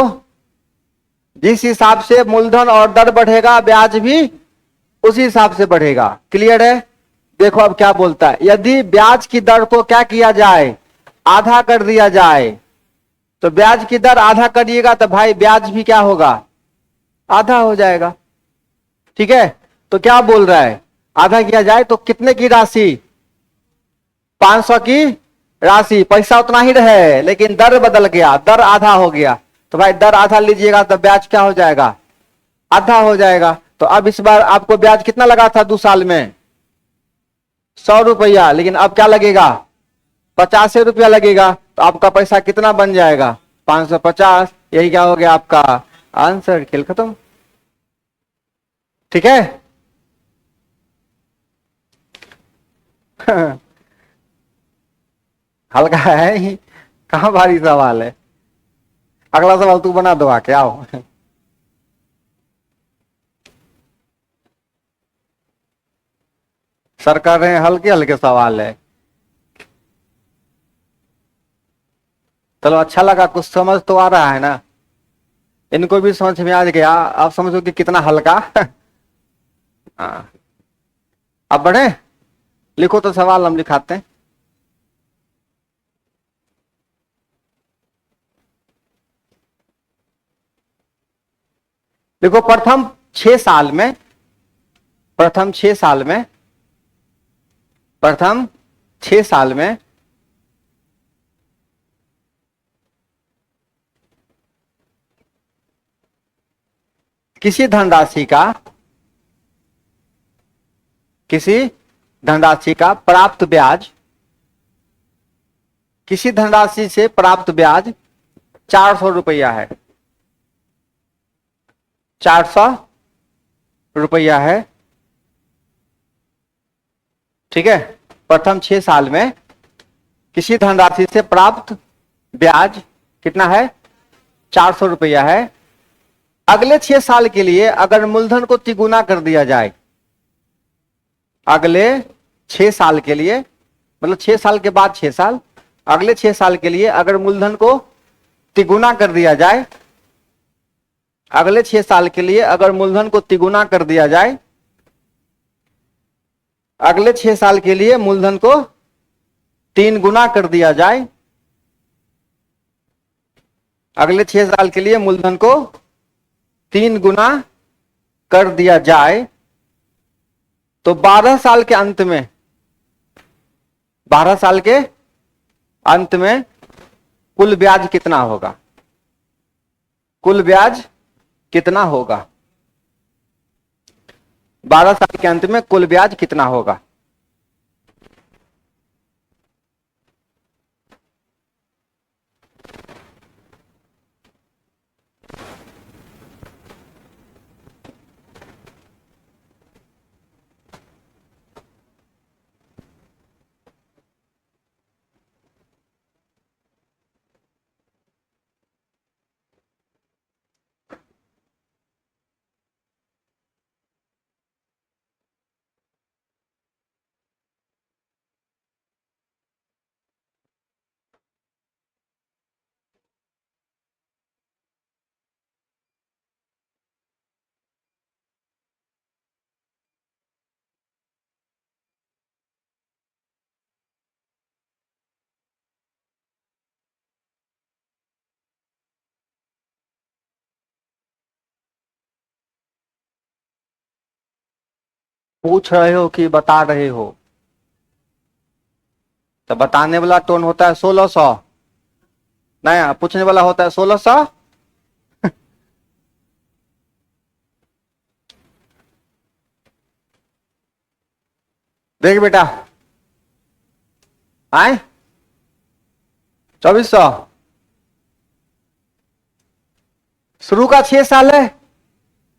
जिस हिसाब से मूलधन और दर बढ़ेगा ब्याज भी उसी हिसाब से बढ़ेगा। क्लियर है? देखो अब क्या बोलता है, यदि ब्याज की दर को क्या किया जाए, आधा कर दिया जाए, तो ब्याज की दर आधा करिएगा तो भाई ब्याज भी क्या होगा, आधा हो जाएगा। ठीक है, तो क्या बोल रहा है, आधा किया जाए तो कितने की राशि, 500 की राशि, पैसा उतना ही रहे लेकिन दर बदल गया, दर आधा हो गया, तो भाई दर आधा लीजिएगा तो ब्याज क्या हो जाएगा, आधा हो जाएगा। तो अब इस बार आपको ब्याज कितना लगा था 2 साल में, 100 रुपया, लेकिन अब क्या लगेगा, 50 रुपया लगेगा। तो आपका पैसा कितना बन जाएगा, 550। यही क्या हो गया आपका आंसर, खेल खत्म। ठीक है हल्का है ही, कहां भारी सवाल है। अगला सवाल तू बना दो आके, आओ सर कर रहे हैं, हल्के हल्के सवाल है। चलो अच्छा लगा, कुछ समझ तो आ रहा है ना, इनको भी समझ में आ गया। आप समझो कि कितना हल्का हाँ, अब बढ़े, लिखो तो सवाल हम लिखाते हैं। देखो प्रथम 6 साल में, प्रथम 6 साल में, प्रथम 6 साल में किसी धनराशि का, किसी धनराशि का प्राप्त ब्याज, किसी धनराशि से प्राप्त ब्याज 400 रुपया है, 400 रुपया है। ठीक है, प्रथम 6 साल में किसी धनराशि से प्राप्त ब्याज कितना है, 400 रुपया है। अगले 6 साल के लिए अगर मूलधन को तिगुना कर दिया जाए, अगले 6 साल के लिए, मतलब 6 साल के बाद 6 साल, अगले 6 साल के लिए अगर मूलधन को तिगुना कर दिया जाए, अगले 6 साल के लिए अगर मूलधन को तिगुना कर दिया जाए, अगले 6 साल के लिए मूलधन को 3 गुना कर दिया जाए, अगले 6 साल के लिए मूलधन को 3 गुना कर दिया जाए, तो 12 साल के अंत में, 12 साल के अंत में कुल ब्याज कितना होगा, कुल ब्याज कितना होगा, 12 साल के अंत में कुल ब्याज कितना होगा। पूछ रहे हो कि बता रहे हो, तो बताने वाला टोन होता है 1600, नया पूछने वाला होता है 1600। देख बेटा, आए 2400, शुरू का 6 साल है,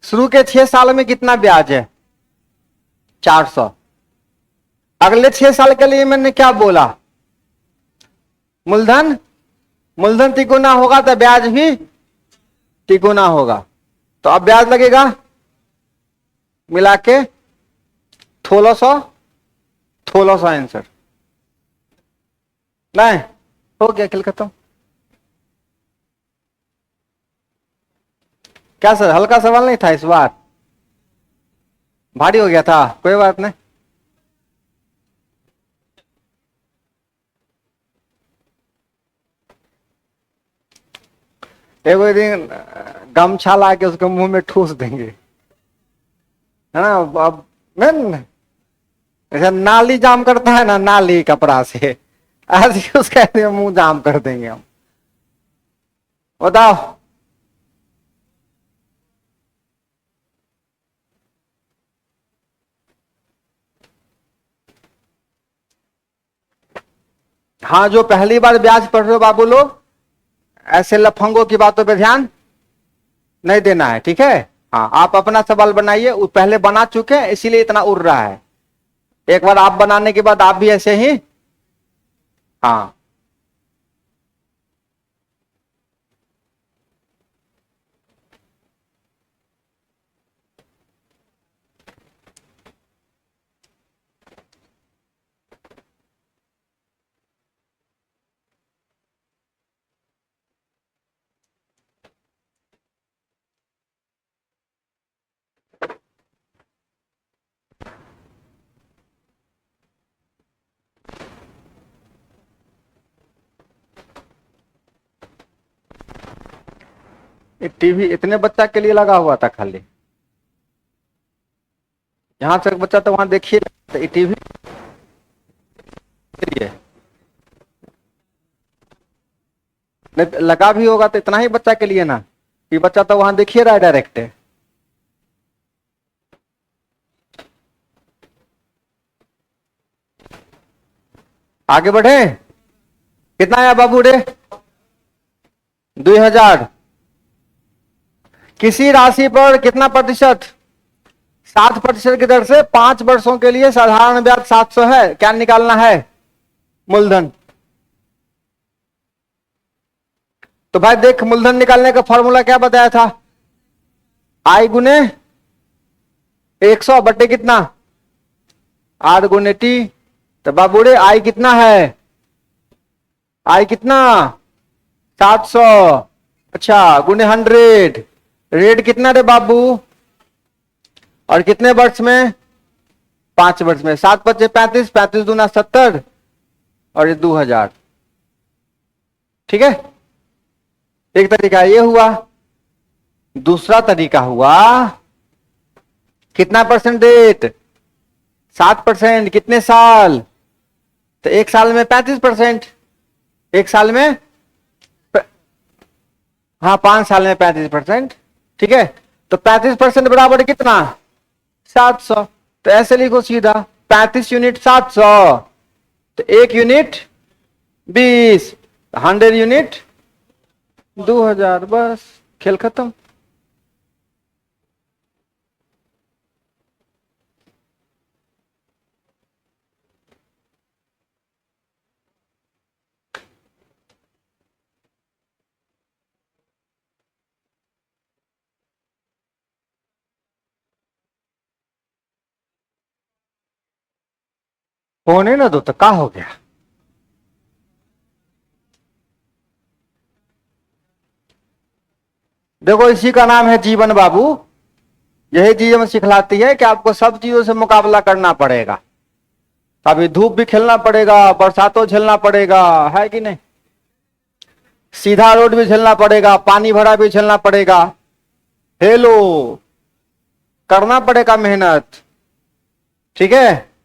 शुरू के 6 साल में कितना ब्याज है, 400। अगले 6 साल के लिए मैंने क्या बोला, मूलधन, मूलधन तिगुना होगा तो ब्याज भी तिगुना होगा, तो अब ब्याज लगेगा मिला के 1600, 1600 आंसर। नहीं हो गया, खेल खत्म। क्या सर, हल्का सवाल नहीं था इस बार, भारी हो गया था, कोई बात नहीं। एक दिन गमछा ला के उसके मुंह में ठूस देंगे, है ना। अब मैं ऐसा नाली जाम करता है ना, नाली कपड़ा से, ऐसे उसका मुंह जाम कर देंगे हम। बताओ, हाँ जो पहली बार ब्याज पढ़ रहे हो बाबू लोग, ऐसे लफंगों की बातों पे ध्यान नहीं देना है, ठीक है। हाँ आप अपना सवाल बनाइए, वो पहले बना चुके हैं इसीलिए इतना उड़ रहा है, एक बार आप बनाने के बाद आप भी ऐसे ही। हाँ ये टीवी इतने बच्चा के लिए लगा हुआ था खाली, यहाँ तक बच्चा तो वहां देखिए, तो ये टीवी के लिए नहीं लगा भी होगा तो इतना ही बच्चा के लिए ना, ये बच्चा तो वहां देखिए रहा है डायरेक्ट। आगे बढ़े, कितना आया बाबू रे? 2000। किसी राशि पर कितना प्रतिशत? 7% की दर से 5 वर्षों के लिए साधारण ब्याज 700 है। क्या निकालना है? मूलधन। तो भाई देख, मूलधन निकालने का फॉर्मूला क्या बताया था? आई गुने 100 बटे कितना? आर गुने टी। तो बाबूरे आई कितना है? आई कितना? 700। अच्छा, गुने 100। रेट कितना रे बाबू? और कितने वर्ष में? 5 वर्ष में। 7 बचे 35, 35 दूना 70 और ये 2000। ठीक है, एक तरीका ये हुआ। दूसरा तरीका हुआ कितना परसेंट रेट? 7%। कितने साल? तो 1 साल में 35%। 1 साल में हाँ 5 साल में 35%। ठीक है, तो 35% बराबर कितना? 700। तो ऐसे लिखो सीधा, 35 यूनिट 700, तो 1 यूनिट 20, 100 यूनिट 2000। बस खेल खत्म। होने ना दो तो क्या हो गया? देखो, इसी का नाम है जीवन बाबू। यही जीवन सिखलाती है कि आपको सब चीजों से मुकाबला करना पड़ेगा। अभी धूप भी खेलना पड़ेगा, बरसातों झेलना पड़ेगा, है कि नहीं? सीधा रोड भी झेलना पड़ेगा, पानी भरा भी झेलना पड़ेगा। हेलो, करना पड़ेगा मेहनत। ठीक है,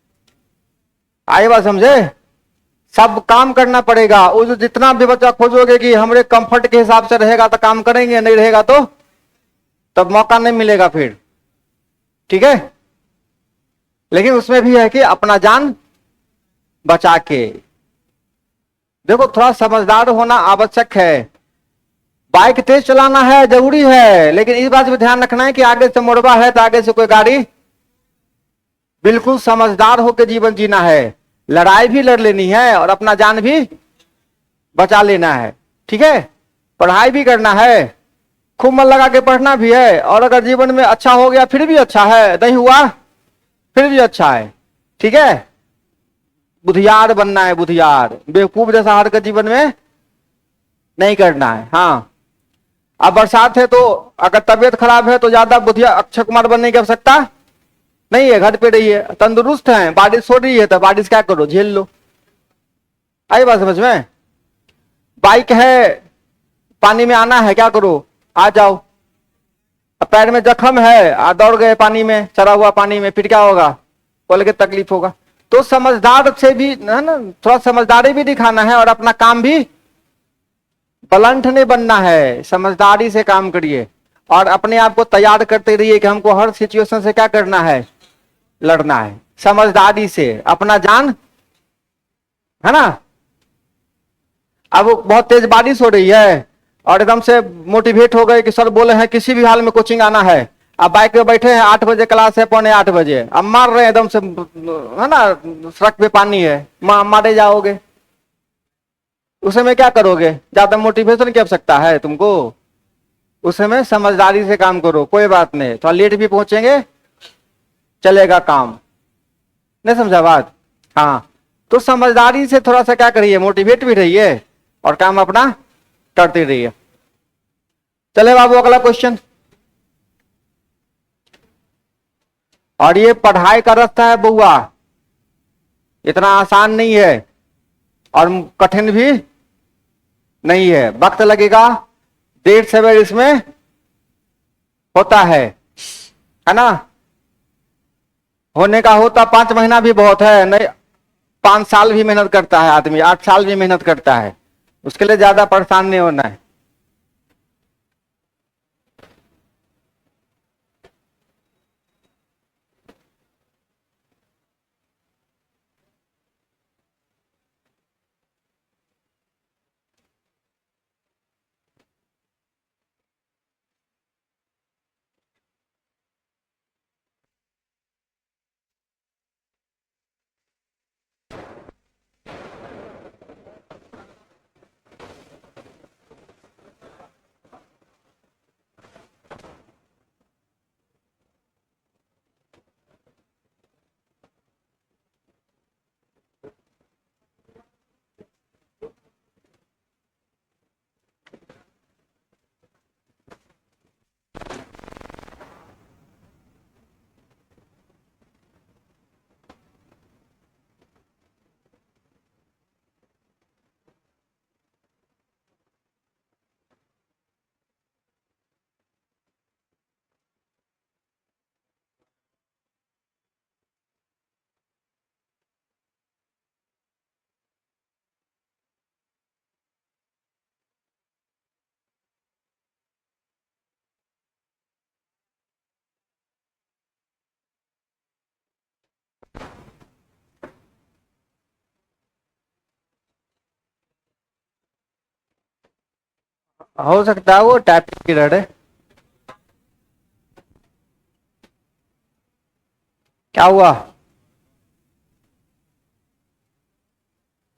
आई बात समझे? सब काम करना पड़ेगा। वो जो जितना भी बच्चा खोजोगे कि हमारे कंफर्ट के हिसाब से रहेगा तो काम करेंगे, नहीं रहेगा तो तब मौका नहीं मिलेगा फिर। ठीक है, लेकिन उसमें भी है कि अपना जान बचा के। देखो, थोड़ा समझदार होना आवश्यक है। बाइक तेज चलाना है जरूरी है, लेकिन इस बात पे ध्यान रखना है कि आगे से मोड़वा है तो आगे से कोई गाड़ी, बिल्कुल समझदार होकर जीवन जीना है। लड़ाई भी लड़ लेनी है और अपना जान भी बचा लेना है। ठीक है, पढ़ाई भी करना है, खूब मन लगा के पढ़ना भी है। और अगर जीवन में अच्छा हो गया फिर भी अच्छा है, नहीं हुआ फिर भी अच्छा है। ठीक है, बुधियार बनना है, बुधियार। बेवकूफ जैसा हर का जीवन में नहीं करना है। हाँ, अब बरसात है तो अगर तबीयत खराब है तो ज्यादा बुधिया अक्षय कुमार बनने की आवश्यकता नहीं है। घर पे रहिए, तंदुरुस्त है, बारिश हो रही है तो बारिश क्या करो, झेल लो। आई बात समझ में? बाइक है, पानी में आना है, क्या करो, आ जाओ। अब पैर में जख्म है, आ दौड़ गए पानी में, चला हुआ पानी में, फिर क्या होगा, बोल के तकलीफ होगा। तो समझदार से भी है ना, थोड़ा समझदारी भी दिखाना है और अपना काम भी बलंठ नहीं बनना है। समझदारी से काम करिए और अपने आप को तैयार करते रहिए कि हमको हर सिचुएशन से क्या करना है, लड़ना है। समझदारी से अपना जान, है ना। अब बहुत तेज बारिश हो रही है और एकदम से मोटिवेट हो गए कि सर बोले हैं किसी भी हाल में कोचिंग आना है। अब बाइक पे बैठे हैं, 8 बजे क्लास है, 7:45 अब मार रहे हैं एकदम से, है ना, सड़क पे पानी है, मारे जाओगे। उस समय क्या करोगे? ज्यादा मोटिवेशन की आवश्यकता है तुमको? उस समय समझदारी से काम करो। कोई बात नहीं, थोड़ा लेट भी पहुंचेंगे, चलेगा काम। नहीं समझा बात? हाँ, तो समझदारी से थोड़ा सा क्या करिए, मोटिवेट भी रहिए और काम अपना करते रहिए। चले बाबू, अगला क्वेश्चन। और ये पढ़ाई का रास्ता है बुआ, इतना आसान नहीं है और कठिन भी नहीं है। वक्त लगेगा, देर सवेर इसमें होता है ना। होने का होता 5 महीना भी बहुत है नहीं, 5 साल भी मेहनत करता है आदमी, 8 साल भी मेहनत करता है, उसके लिए ज्यादा परेशान नहीं होना है। हो सकता है वो टाइपिंग की एरर है। क्या हुआ?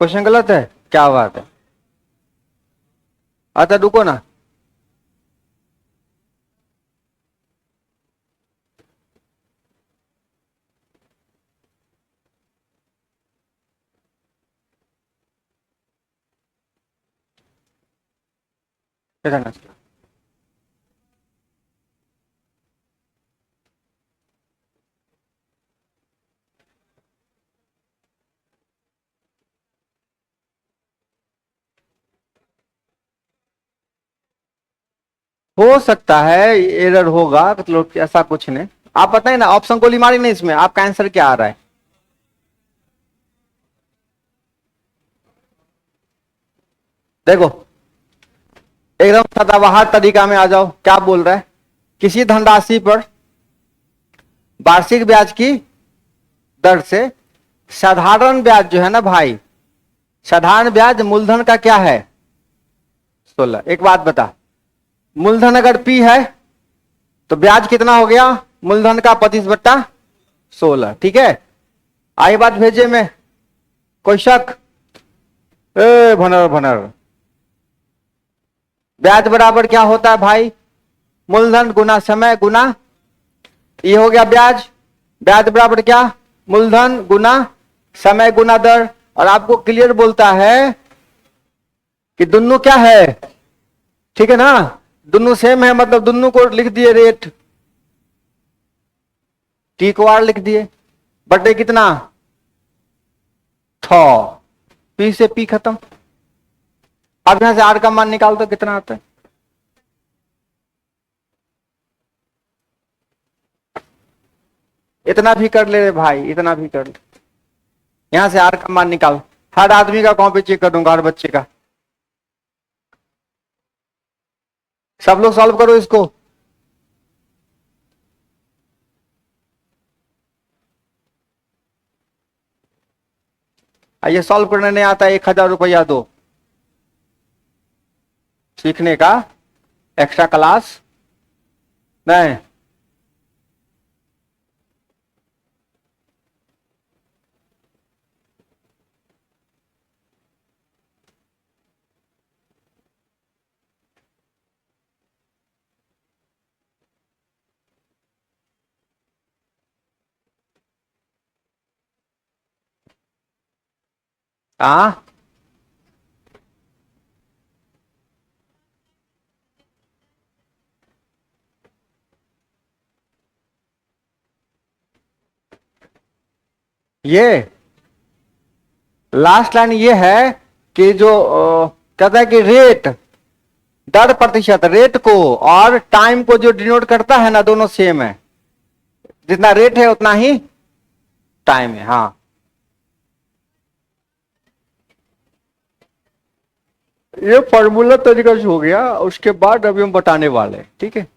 क्वेश्चन गलत है? क्या बात है। अच्छा रुको ना। इधर ना। हो सकता है एरर होगा, मतलब ऐसा कुछ नहीं। आप बताइए ना, ऑप्शन गोली मारी नहीं, इसमें आपका आंसर क्या आ रहा है? देखो, एकदम सदाबहार तरीका में आ जाओ। क्या बोल रहा है? किसी धनराशि पर वार्षिक ब्याज की दर से साधारण ब्याज जो है ना भाई, साधारण ब्याज मूलधन का क्या है? 16। एक बात बता, मूलधन अगर पी है तो ब्याज कितना हो गया? मूलधन का 25/16। ठीक है, आई बात भेजे में कोई शक? ए भनर भनर, ब्याज बराबर क्या होता है भाई? मूलधन गुना समय गुना, ये हो गया ब्याज। ब्याज बराबर क्या? मूलधन गुना समय गुना दर। और आपको क्लियर बोलता है कि दोनों क्या है, ठीक है ना, दोनों सेम है, मतलब दोनों को लिख दिए रेट, टी को आर लिख दिए, बटे कितना? 6। पी से पी खत्म। अब यहां से आर का मान निकाल दो, कितना आता है? इतना भी कर ले रे भाई, इतना भी कर ले। यहां से आर का मान निकाल। हर आदमी का कॉपी चेक कर दूंगा, हर बच्चे का। सब लोग सॉल्व करो इसको। ये सॉल्व करने नहीं आता, 1,000 रुपया दो। सीखने का एक्स्ट्रा क्लास नहीं। हाँ, ये लास्ट लाइन ये है कि जो कहता है कि रेट दर प्रतिशत रेट को और टाइम को जो डिनोट करता है ना, दोनों सेम है। जितना रेट है उतना ही टाइम है। हाँ, ये फॉर्मूला तरीका से हो गया। उसके बाद अभी हम बताने वाले हैं, ठीक है।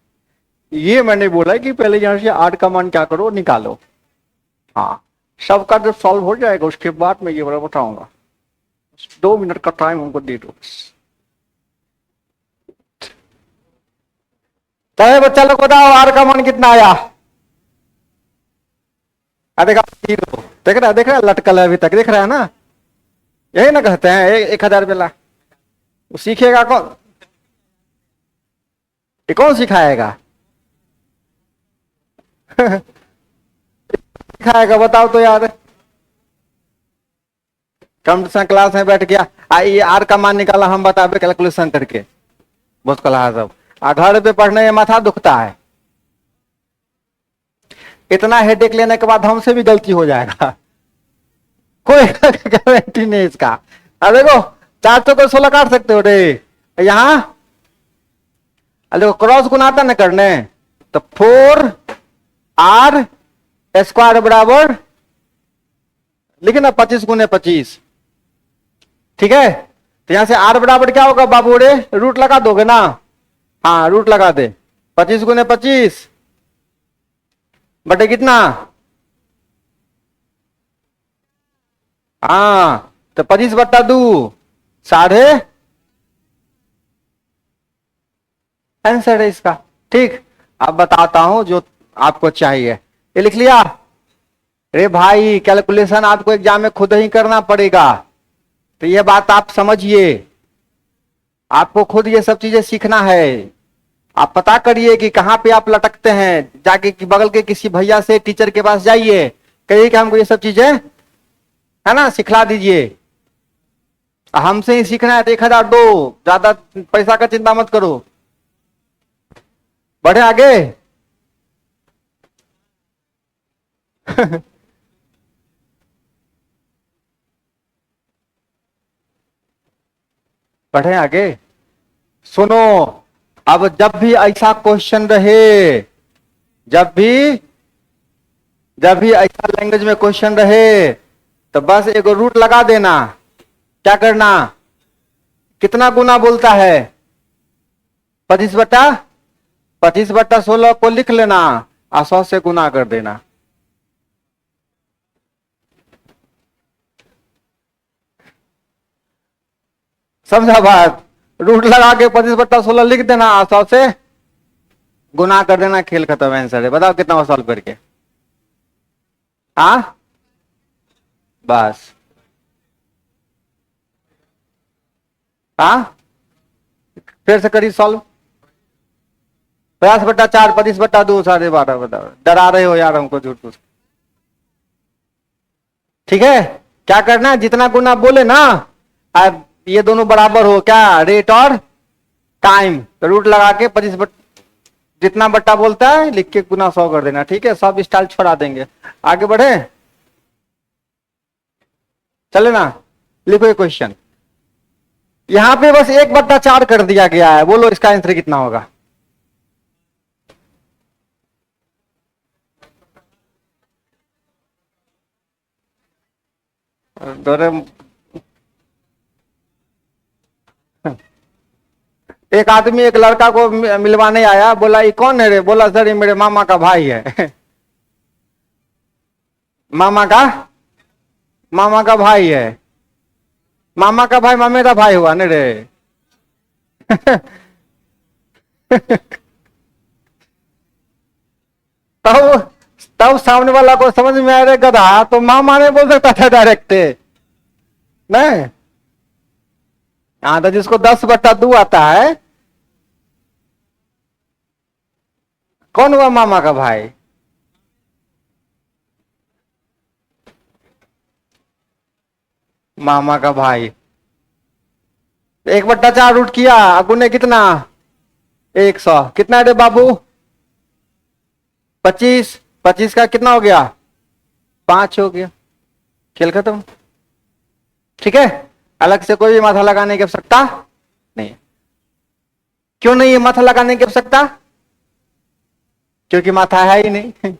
ये मैंने बोला कि पहले यहां से आर का मान क्या करो, निकालो। हाँ, सबका जब सॉल्व हो जाएगा उसके बाद मैं ये वाला बताऊंगा। 2 मिनट का टाइम हमको दे दो। चाहे बच्चा लोग बताओ आर का मान कितना आया। देखा, 0। देख रहा है लटकल है अभी तक, देख रहा है ना। यही ना कहते हैं 1,000 बेला। वो सीखेगा कौन? ये कौन सिखाएगा? सिखाएगा बताओ तो यार। कंप्यूटर क्लास में बैठ गया, ये आर का मान निकाला, हम बतावे कैलकुलेशन करके। बहुत कला सब घर पे पढ़ने में माथा दुखता है। इतना हेडेक लेने के बाद हमसे भी गलती हो जाएगा, कोई गारंटी नहीं इसका। अब देखो 400 को 16 काट सकते हो रे यहाँ। देखो क्रॉस गुना आता ना करने, तो 4r स्क्वायर बराबर लिखे ना 25 गुने 25। ठीक है, तो यहां से r बराबर क्या होगा बाबू रे? रूट लगा दोगे ना? हाँ, रूट लगा दे। 25 गुने 25 बटे कितना? हाँ, तो 25 बट्टा 2 साढ़े। आंसर है इसका। ठीक, अब बताता हूं जो आपको चाहिए। ये लिख लिया? अरे भाई, कैलकुलेशन आपको एग्जाम में खुद ही करना पड़ेगा, तो ये बात आप समझिए। आपको खुद ये सब चीजें सीखना है। आप पता करिए कि कहां पे आप लटकते हैं, जाके कि बगल के किसी भैया से, टीचर के पास जाइए, कहिए कि हमको ये सब चीजें है ना सिखला दीजिए। हमसे ही सीखना है तो 1,000 दो, ज्यादा पैसा का चिंता मत करो। बढ़े आगे। बढ़े आगे। सुनो, अब जब भी ऐसा क्वेश्चन रहे, जब भी ऐसा लैंग्वेज में क्वेश्चन रहे, तो बस एक रूट लगा देना। क्या करना? कितना गुना बोलता है? 25/16 को लिख लेना और 100 से गुना कर देना। समझा बात? रूट लगा के 25/16 लिख देना और 100 से गुना कर देना, खेल खत्म। आंसर है। बताओ कितना सॉल्व करके? हाँ, बस। हाँ, फिर से करी सॉल्व। 50/4 25/2 12.5। बताओ, डरा रहे हो यार हमको झूठ पूछ। ठीक है, क्या करना है? जितना गुना बोले ना, ये दोनों बराबर हो क्या, रेट और टाइम, तो रूट लगा के 25 जितना बट्टा बोलता है लिख के गुना 100 कर देना। ठीक है, सब स्टाइल छोड़ा देंगे। आगे बढ़े, चले ना। लिखो ये क्वेश्चन, यहां पे बस 1/4 कर दिया गया है। बोलो इसका आंसर कितना होगा? एक आदमी एक लड़का को मिलवाने आया, बोला ये कौन है रे? बोला सर ये मेरे मामा का भाई है। मामा का भाई है। मामा का भाई मामे का भाई हुआ ना रे। तब तब सामने वाला को समझ में आ रहा गधा, तो मामा ने बोल सकता था डायरेक्ट नहीं। हाँ, तो जिसको 10/2 आता है, कौन हुआ मामा का भाई? मामा का भाई। 1/4 रूट किया, गुने कितना? 100। कितना रे बाबू? 25। 25 का कितना हो गया? 5 हो गया। खेल खत्म। ठीक है, अलग से कोई भी माथा लगाने की आवश्यकता नहीं। क्यों नहीं है माथा लगाने की आवश्यकता? क्योंकि माथा है ही नहीं।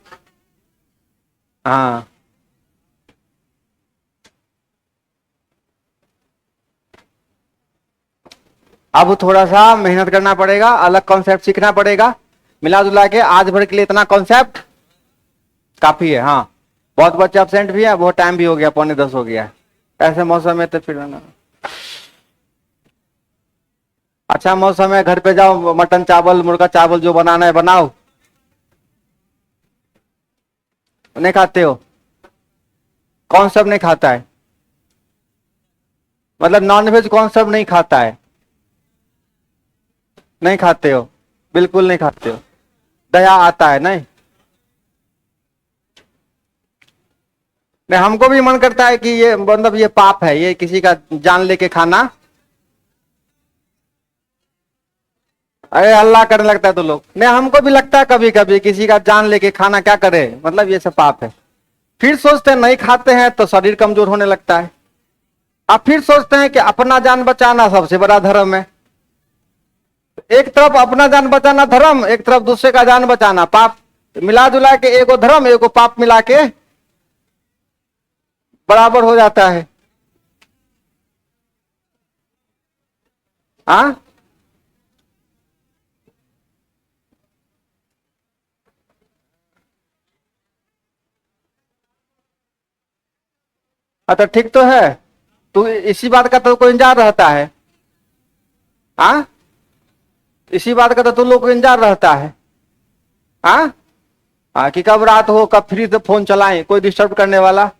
हाँ, अब थोड़ा सा मेहनत करना पड़ेगा, अलग कॉन्सेप्ट सीखना पड़ेगा। मिला जुला के आज भर के लिए इतना कॉन्सेप्ट काफी है। हाँ, बहुत बच्चे एबसेंट भी है, बहुत टाइम भी हो गया, 9:45 हो गया है। ऐसे मौसम में तो फिर ना, अच्छा मौसम है, घर पे जाओ, मटन चावल मुर्गा चावल जो बनाना है बनाओ। नहीं खाते हो? कौन सब नहीं खाता है? मतलब नॉनवेज कौन सब नहीं खाता है? नहीं खाते हो? बिल्कुल नहीं खाते हो? दया आता है नहीं? नहीं, हमको भी मन करता है कि ये मतलब ये पाप है, ये किसी का जान लेके खाना। अरे हल्ला करने लगता है तो लोग, नहीं हमको भी लगता है कभी कभी किसी का जान लेके खाना क्या करे, मतलब ये सब पाप है। फिर सोचते हैं नहीं खाते हैं तो शरीर कमजोर होने लगता है। अब फिर सोचते हैं कि अपना जान बचाना सबसे बड़ा धर्म है। एक तरफ अपना जान बचाना धर्म, एक तरफ दूसरे का जान बचाना पाप। मिला जुला के एगो धर्म एगो पाप मिला के बराबर हो जाता है। हाँ, अच्छा ठीक तो है। तू इसी बात का तो कोई इंतजार रहता है। हाँ, इसी बात का तो तू लोग को इंतजार रहता है। हाँ, हाँ कि कब रात हो, कब फ्री से फोन चलाएं, कोई डिस्टर्ब करने वाला।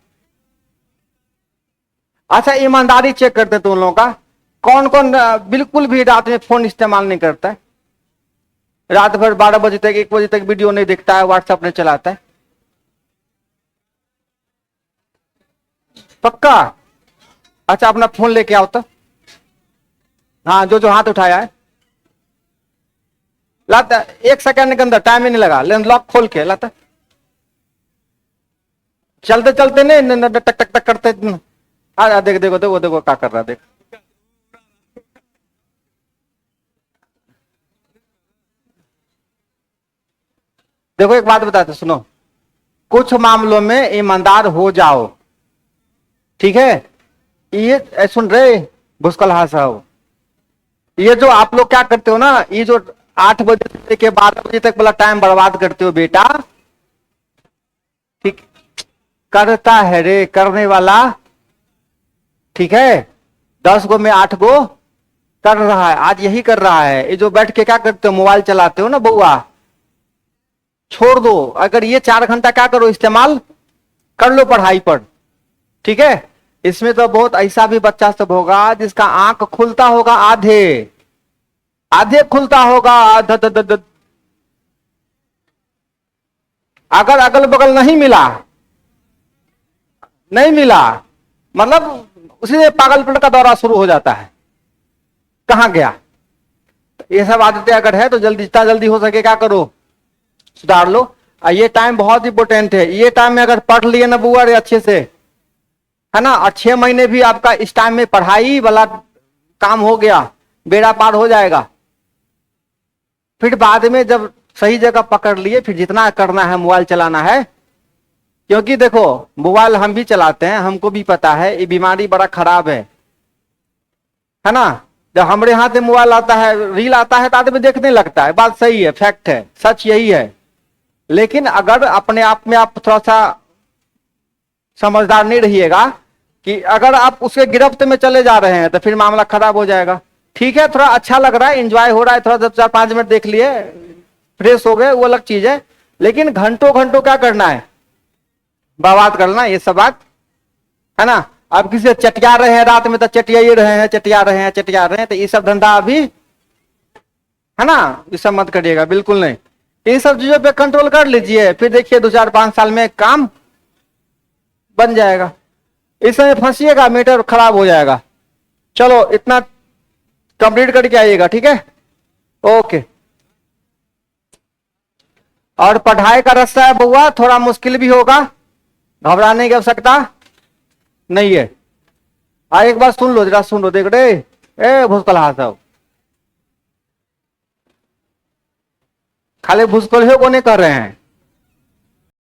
अच्छा ईमानदारी चेक करते तुम लोगों का, कौन कौन बिल्कुल भी रात में फोन इस्तेमाल नहीं करता है? रात भर 12 बजे तक 1 बजे तक वीडियो नहीं देखता है, व्हाट्सएप नहीं चलाता है? पक्का? अच्छा अपना फोन लेके आओ तो। हाँ, जो जो हाथ उठाया है लाता, 1 सेकंड के अंदर, टाइम ही नहीं लगा, लेकिन लॉक खोल के लाता। चलते चलते नहीं टक टक टक करते। हाँ देख, देखो देखो देखो क्या कर रहा है, देख। देखो एक बात बताते सुनो, कुछ मामलों में ईमानदार हो जाओ, ठीक है? ये सुन रहे भुस्कल साहब, ये जो आप लोग क्या करते हो ना, ये जो 8 बजे से लेके 12 बजे तक वाला टाइम बर्बाद करते हो बेटा, ठीक? करता है रे करने वाला, ठीक है? 10 गो में 8 गो कर रहा है, आज यही कर रहा है। ये जो बैठ के क्या करते हो, मोबाइल चलाते हो ना बउआ, छोड़ दो। अगर ये 4 घंटा क्या करो इस्तेमाल कर लो पढ़ाई पर, ठीक है? इसमें तो बहुत ऐसा भी बच्चा सब होगा जिसका आंख खुलता होगा आधे आधे खुलता होगा, अगर अगल बगल नहीं मिला, नहीं मिला, मतलब उसी से पागलपन का दौरा शुरू हो जाता है, कहां गया। ये सब आदतें अगर है तो जल्दी, जितना जल्दी हो सके क्या करो, सुधार लो। ये टाइम बहुत इंपॉर्टेंट है, ये टाइम में अगर पढ़ लिए ना बुआ रे अच्छे से, है ना, और 6 महीने भी आपका इस टाइम में पढ़ाई वाला काम हो गया, बेड़ा पार हो जाएगा। फिर बाद में जब सही जगह पकड़ लिए, फिर जितना करना है मोबाइल चलाना है, क्योंकि देखो मोबाइल हम भी चलाते हैं, हमको भी पता है ये बीमारी बड़ा खराब है ना? जब हमारे हाथ में मोबाइल आता है, रील आता है तो आदमी देखने लगता है, बात सही है, फैक्ट है, सच यही है। लेकिन अगर अपने आप में आप थोड़ा सा समझदार नहीं रहिएगा, कि अगर आप उसके गिरफ्त में चले जा रहे हैं तो फिर मामला खराब हो जाएगा। ठीक है, थोड़ा अच्छा लग रहा है, एंजॉय हो रहा है, थोड़ा 4-5 मिनट देख लिए, फ्रेश हो गए, वो अलग चीज है। लेकिन घंटों घंटों क्या करना है, बर्बाद करना, ये सब बात है ना? अब किसी से चटिया रहे हैं रात में तो चटिया ही रहे हैं, चटिया रहे हैं, चटिया रहे हैं, तो ये सब धंधा अभी, है ना, ये सब मत करिएगा, बिल्कुल नहीं। इन सब चीजों पे कंट्रोल कर लीजिए, फिर देखिए 2-4-5 साल में काम बन जाएगा। इस समय फंसिएगा मीटर खराब हो जाएगा। चलो इतना कंप्लीट करके आइएगा, ठीक है? ओके। और पढ़ाई का रास्ता है बुआ, थोड़ा मुश्किल भी होगा, घबराने की आवश्यकता नहीं है। एक बार सुन लो, जरा सुन लो, देख रहे ए भूसकल साहब, खाली भूसकोलियों को नहीं कर रहे हैं,